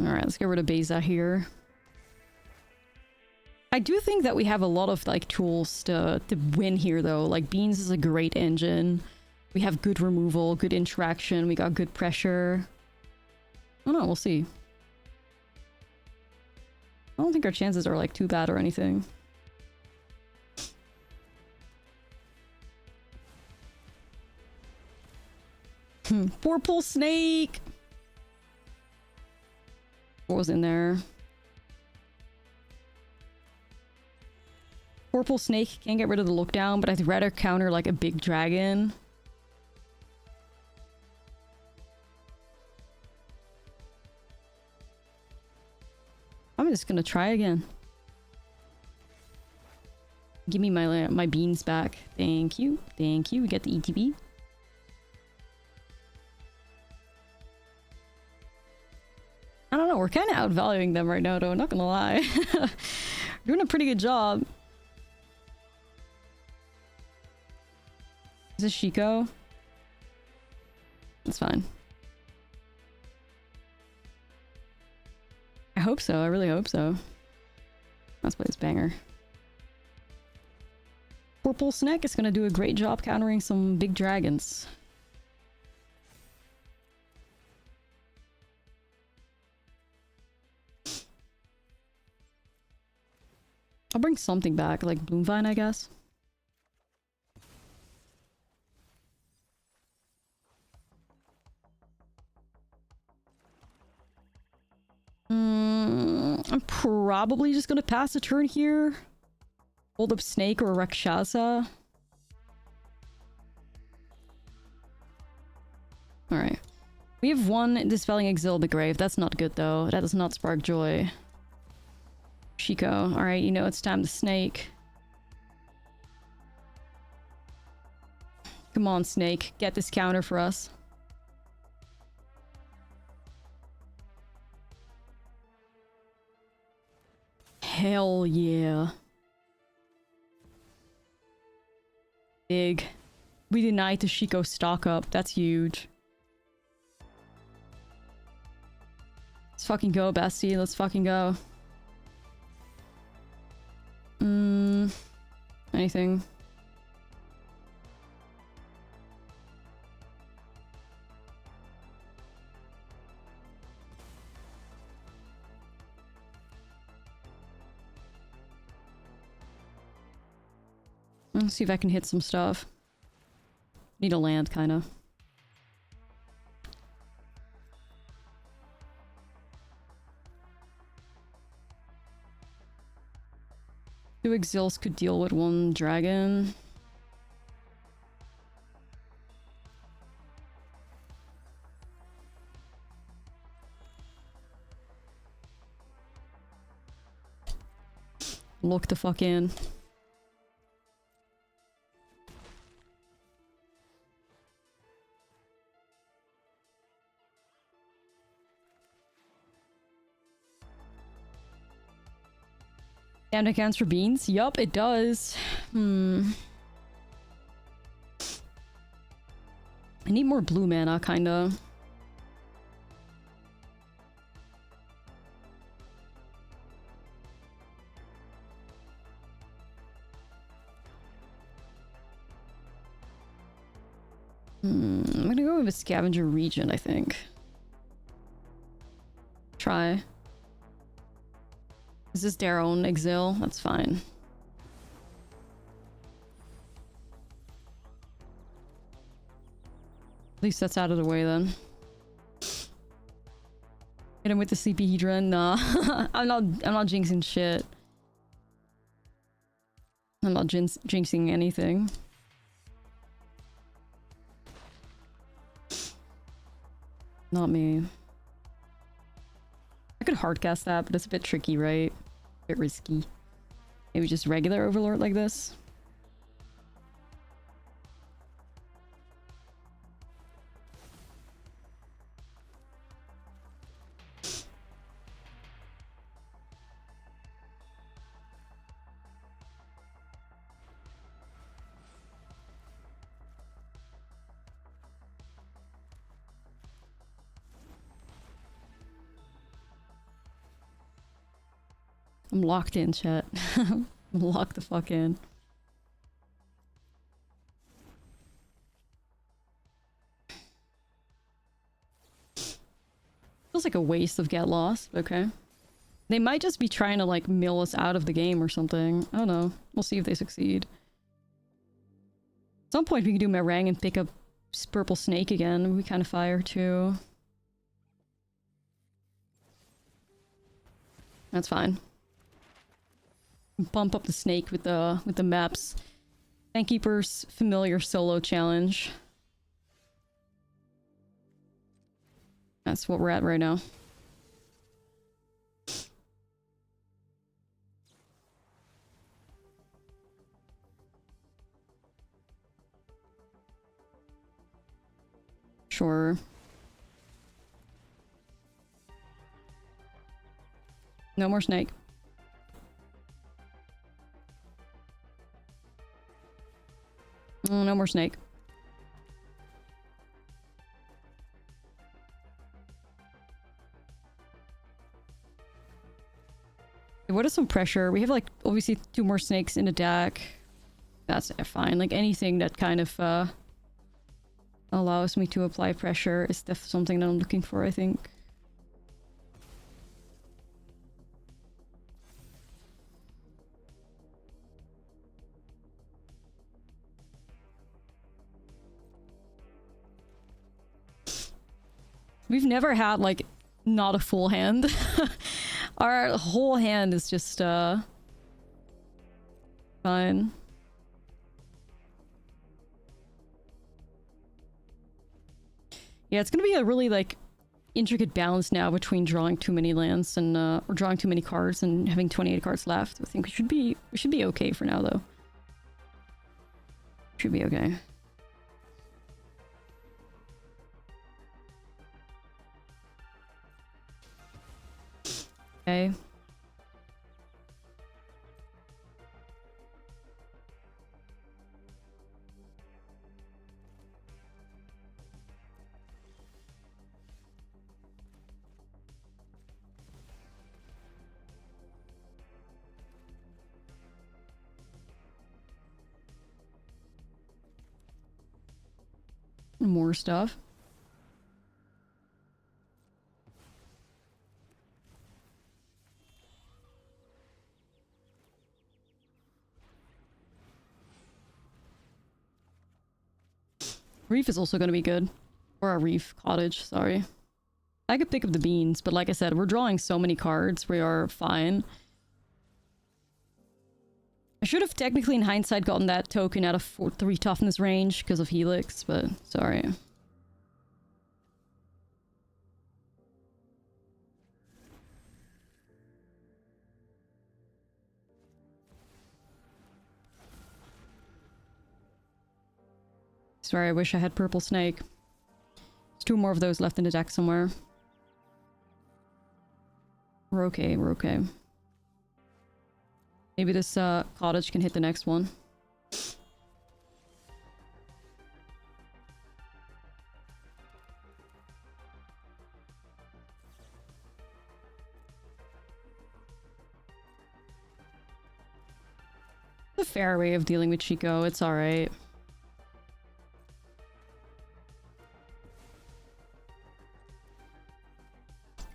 Alright, let's get rid of Beza here. I do think that we have a lot of like tools to win here though. Like Beans is a great engine. We have good removal, good interaction, we got good pressure. I don't know, we'll see. I don't think our chances are like too bad or anything. Purple snake! What was in there? Purple snake, can't get rid of the look down, but I'd rather counter like a big dragon. I'm just gonna try again. Give me my beans back. Thank you. Thank you. We get the ETB. I don't know, we're kind of outvaluing them right now though, not gonna lie. Doing a pretty good job. Is this Shiko? It's fine. I hope so, I really hope so. Let's play this banger. Purple Snake is gonna do a great job countering some big dragons. I'll bring something back, like Bloomvine, I guess. I'm probably just gonna pass a turn here. Hold up Snake or Rakshasa. Alright. We have one Dispelling Ashlizzlle the Grave. That's not good though. That does not spark joy. Shiko. Alright, you know it's time to Snake. Come on, Snake. Get this counter for us. hell yeah. Big. We denied Toshiko stock up. That's huge. Let's fucking go, Basti. Let's fucking go. Anything. Let's see if I can hit some stuff. Need a land, kinda. Two Exils could deal with one dragon. Look the fuck in. Damn, it counts for beans? Yup, it does. I need more blue mana, kinda. I'm gonna go with a scavenger regent, I think. Try. Is this their own exile? That's fine. At least that's out of the way then. Hit him with the sleepy hedron? Nah. I'm not jinxing shit. I'm not jinxing anything. Not me. I could hardcast that, but it's a bit tricky, right? A bit risky. Maybe just regular Overlord like this. I'm locked in, chat. I'm locked the fuck in. Feels like a waste of get lost, okay. They might just be trying to like mill us out of the game or something. I don't know. We'll see if they succeed. At some point we can do Meringue and pick up Purple Snake again. We kind of fire too. That's fine. Bump up the snake with the maps. Keeper's familiar solo challenge. That's what we're at right now. Sure. No more snake. No more snake. What is some pressure? We have like obviously 2 more snakes in the deck. That's fine. Like anything that kind of allows me to apply pressure is definitely something that I'm looking for, I think. We've never had, like, not a full hand. Our whole hand is just, fine. Yeah, it's gonna be a really, like, intricate balance now between drawing too many lands and, or drawing too many cards and having 28 cards left. I think we should be okay for now, though. Should be okay. Okay. More stuff. Reef is also going to be good. Or a reef cottage, sorry. I could pick up the beans, but like I said, we're drawing so many cards, we are fine. I should have technically in hindsight gotten that token out of 3 toughness range because of Helix, but sorry. Sorry, I wish I had purple snake. There's 2 more of those left in the deck somewhere. We're okay, we're okay. Maybe this cottage can hit the next one. It's a fair way of dealing with Chico, it's alright.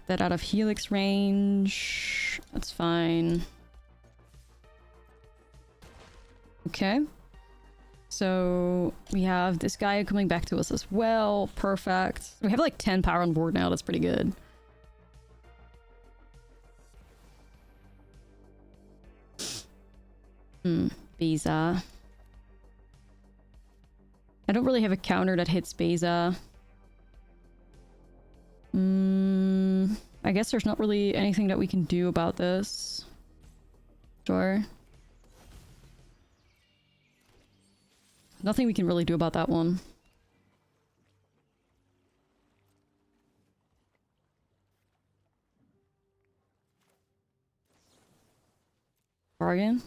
That out of Helix range. That's fine. Okay. So we have this guy coming back to us as well. Perfect. We have like 10 power on board now. That's pretty good. Beza. I don't really have a counter that hits Beza. I guess there's not really anything that we can do about this. Sure. Nothing we can really do about that one. Bargain?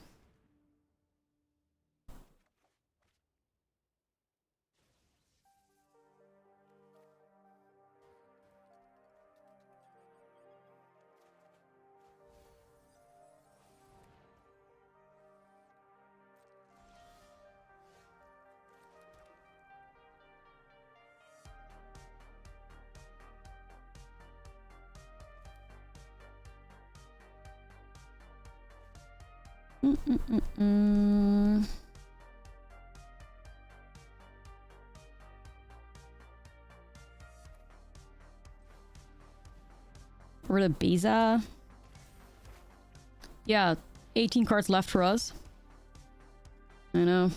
Rid of Beza. Yeah, 18 cards left for us. I know.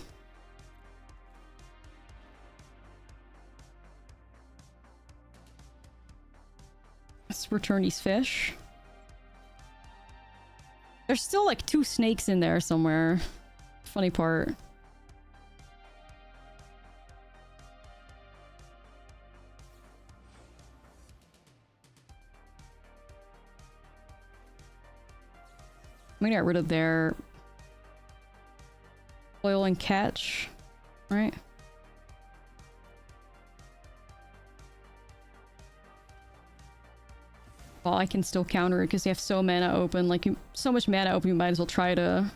Let's return these fish. There's still like 2 snakes in there somewhere. Funny part. I'm gonna get rid of their oil and catch, right? Well, I can still counter it because they have so mana open. Like, so much mana open, you might as well try to...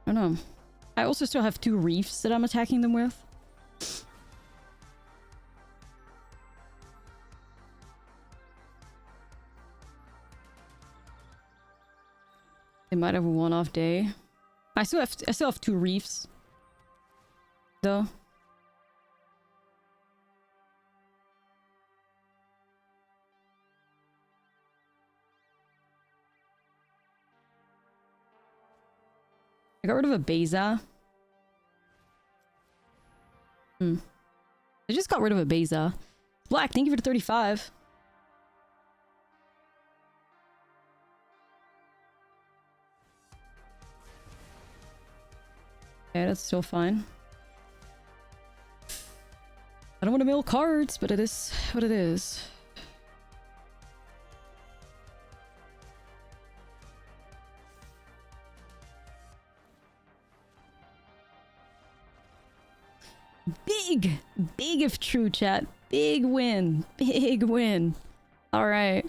I don't know. I also still have 2 reefs that I'm attacking them with. They might have a one-off day. I still have 2 reefs, though. I got rid of a Beza. I just got rid of a Beza. Black, thank you for the 35. Okay, that's still fine. I don't want to mill cards, but it is what it is. Big! Big if true, chat. Big win. Big win. Alright.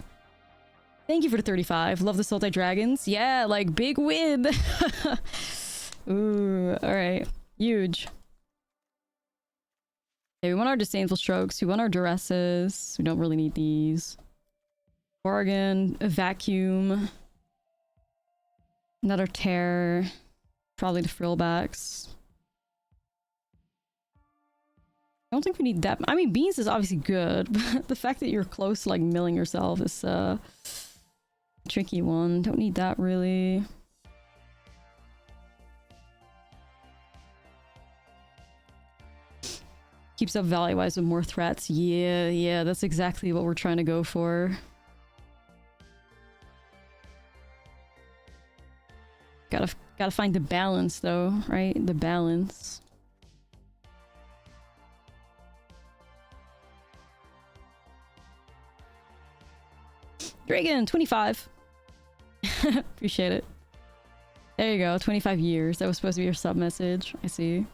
Thank you for the 35. Love the Sultai Dragons. Yeah, like, big win! Ooh, alright. Huge. Okay, we want our disdainful strokes. We want our duresses. We don't really need these. Bargain. A vacuum. Another tear. Probably the frillbacks. I don't think we need that. I mean, beans is obviously good, but the fact that you're close to like milling yourself is a tricky one. Don't need that really. Keeps up value-wise with more threats. Yeah, that's exactly what we're trying to go for. Gotta find the balance though, right? The balance. Dragon, 25. Appreciate it. There you go, 25 years. That was supposed to be your sub message. I see.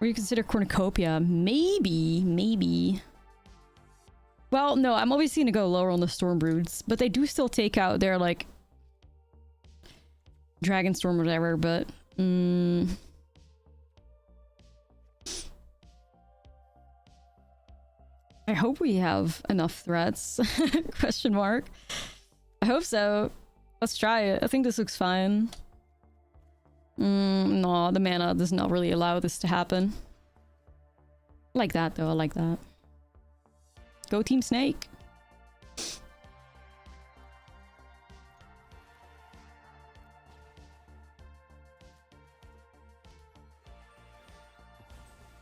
Or you consider cornucopia? Maybe. Well, no, I'm obviously gonna go lower on the storm broods, but they do still take out their like dragon storm or whatever. But I hope we have enough threats. Question mark. I hope so. Let's try it. I think this looks fine. No, the mana does not really allow this to happen. I like that though, I like that. Go Team Snake.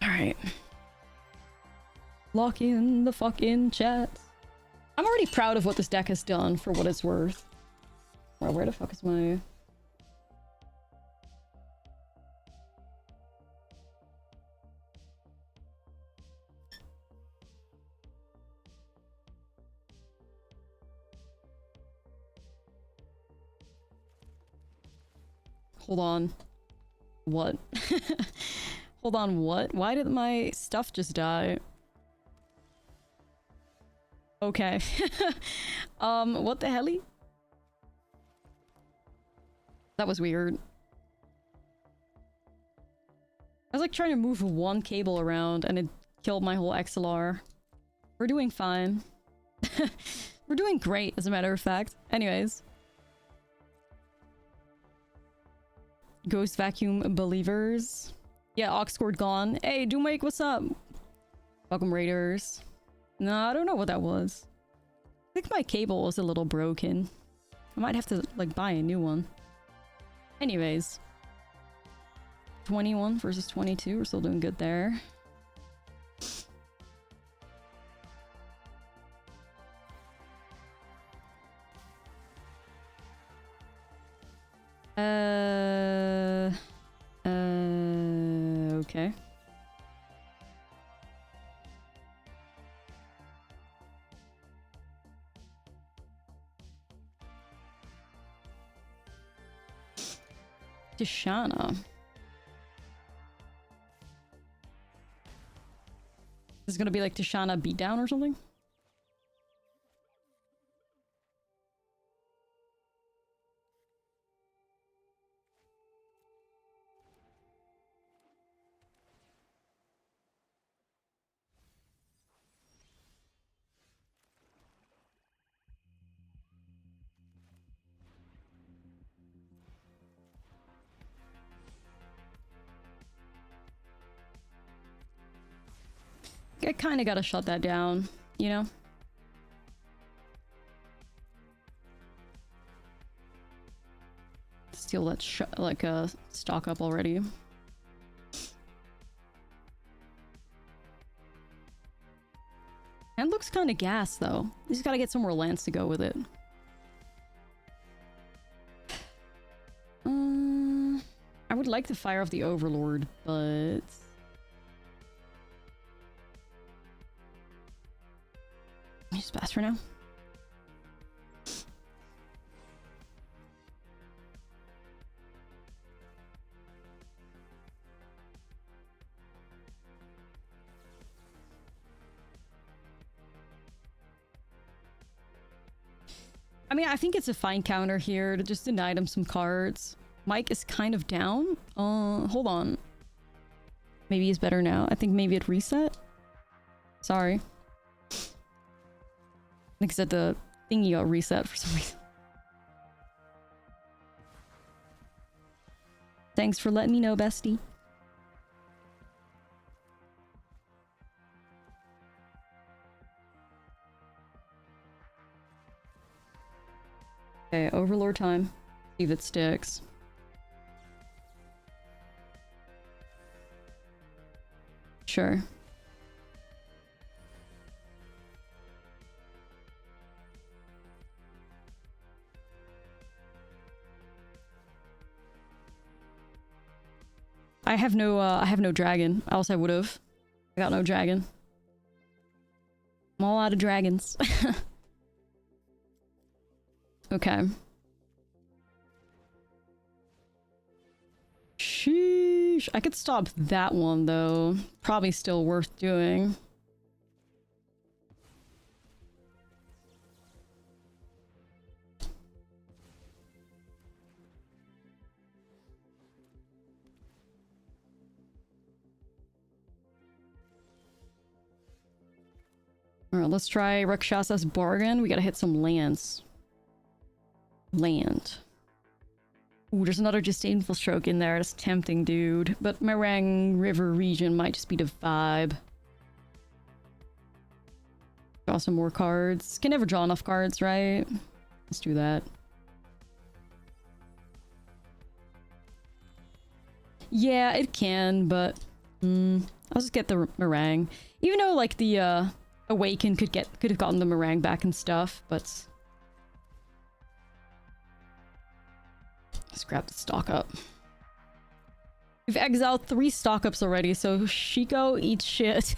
Alright. Lock in the fucking chat. I'm already proud of what this deck has done for what it's worth. Well, where the fuck is my... Hold on. What? Hold on, what? Why did my stuff just die? Okay. What the helly? That was weird. I was like trying to move one cable around and it killed my whole XLR. We're doing fine. We're doing great, as a matter of fact. Anyways. Ghost Vacuum Believers. Yeah, Oxcord gone. Hey, Doomake, what's up? Welcome, Raiders. No, I don't know what that was. I think my cable was a little broken. I might have to, like, buy a new one. Anyways. 21 versus 22. We're still doing good there. Okay. Tishana. This is gonna be like Tishana beatdown or something? I kind of gotta shut that down, you know? Steal that stock up already. And looks kind of gas though. You just gotta get some more lands to go with it. I would like to fire off the Overlord, but... just pass for now. I mean, I think it's a fine counter here to just deny them some cards. Mike is kind of down. Hold on. Maybe he's better now. I think maybe it reset. Sorry. I think it said the thingy got reset for some reason. Thanks for letting me know, bestie. Okay, Overlord time. See if it sticks. Sure. I have no dragon. Else I would have. I got no dragon. I'm all out of dragons. Okay. Sheesh. I could stop that one, though. Probably still worth doing. Alright, let's try Rakshasa's Bargain. We gotta hit some lands. Land. Ooh, there's another Disdainful Stroke in there. That's tempting, dude. But Meringue River region might just be the vibe. Draw some more cards. Can never draw enough cards, right? Let's do that. Yeah, it can, but... I'll just get the Meringue. Even though, like, the, Awaken could have gotten the Meringue back and stuff, but... Let's grab the stock up. We've exiled 3 stock ups already, so Shiko, eat shit.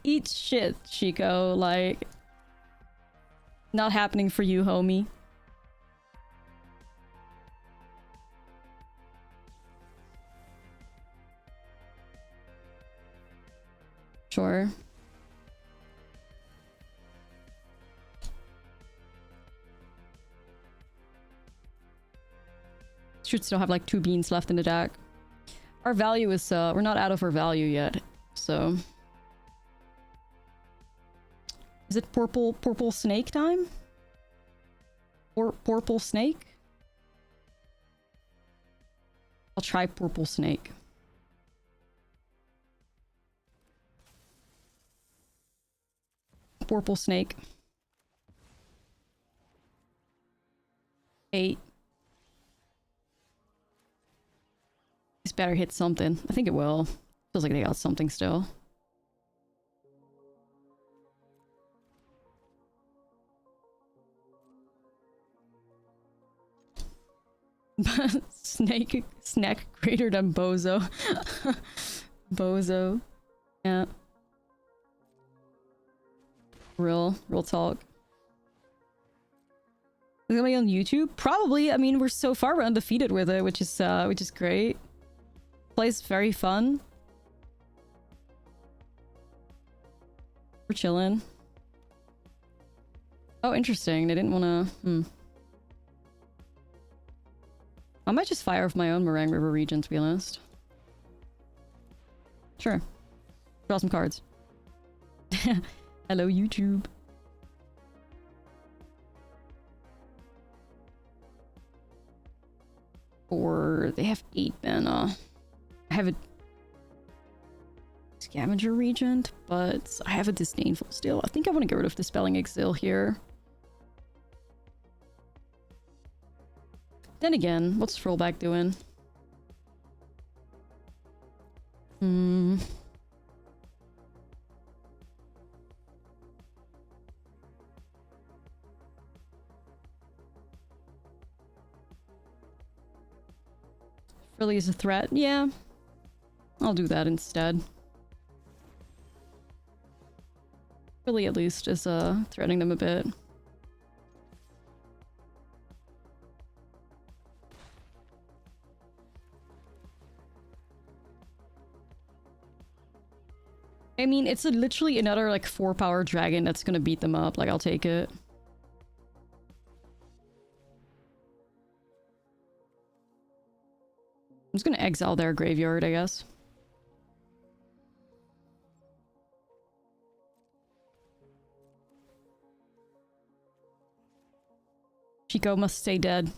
Eat shit, Shiko. Like, not happening for you, homie. Sure. Should still have like 2 beans left in the deck. Our value is we're not out of our value yet, so is it purple snake time? Or purple snake? I'll try purple snake. Purple snake. 8. This better hit something. I think it will. Feels like they got something still. Snack greater than Bozo. Bozo. Yeah. Real talk. Is it gonna be on YouTube? Probably. I mean, we're so far we're undefeated with it, which is great. Plays very fun. We're chilling. Oh, interesting. They didn't want to... I might just fire off my own Meringue River region, to be honest. Sure. Draw some cards. Hello, YouTube. Or they have 8 mana. I have a Scavenger Regent, but I have a Disdainful still. I think I want to get rid of Dispelling Exile here. Then again, what's Rollback doing? Really is a threat? Yeah. I'll do that instead. Really at least is threatening them a bit. I mean, it's literally another like 4-power dragon that's gonna beat them up. Like, I'll take it. I'm just gonna exile their graveyard, I guess. Chico must stay dead.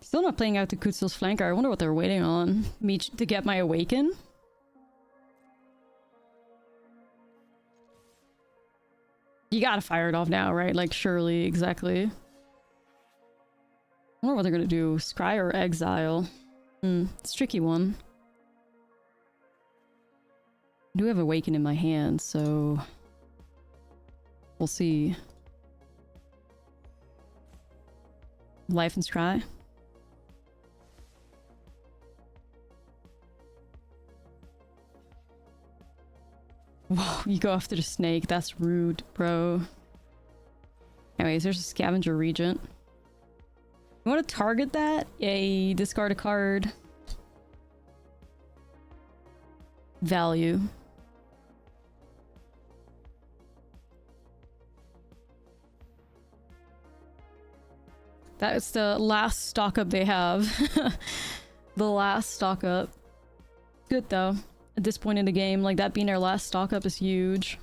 Still not playing out the Kutzel's flanker. I wonder what they're waiting on. Me to get my Awaken? You gotta fire it off now, right? Like, surely, exactly. I wonder what they're gonna do. Scry or exile? It's a tricky one. I do have Awaken in my hand, so... we'll see. Life and Scry? Whoa, you go after the snake. That's rude, bro. Anyways, there's a Scavenger Regent. You want to target that? Yay, discard a card. Value. That is the last stock up they have. The last stock up. Good though. At this point in the game, like that being their last stock up is huge.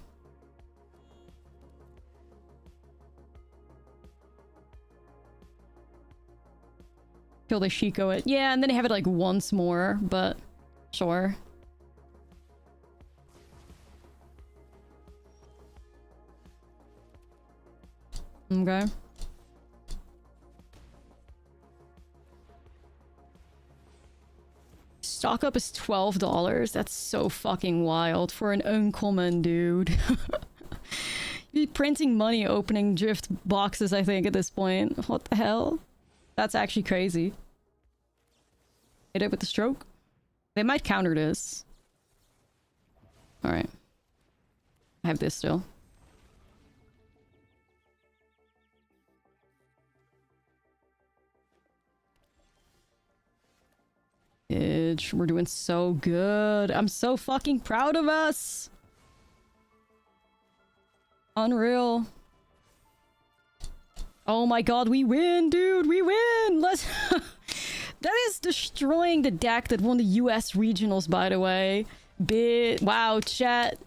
Kill the Shiko it. Yeah, and then they have it like once more, but sure. Okay. Stock up is $12. That's so fucking wild for an uncommon, dude. You'd be printing money opening drift boxes, I think, at this point. What the hell? That's actually crazy. Hit it with the stroke? They might counter this. Alright. I have this still. We're doing so good. I'm so fucking proud of us. Unreal. Oh my god, we win, dude. We win. Let's... That is destroying the deck that won the US regionals, by the way. Wow, chat.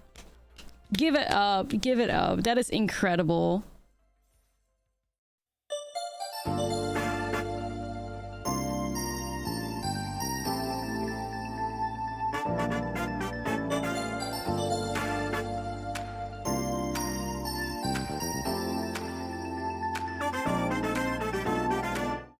Give it up. Give it up. That is incredible.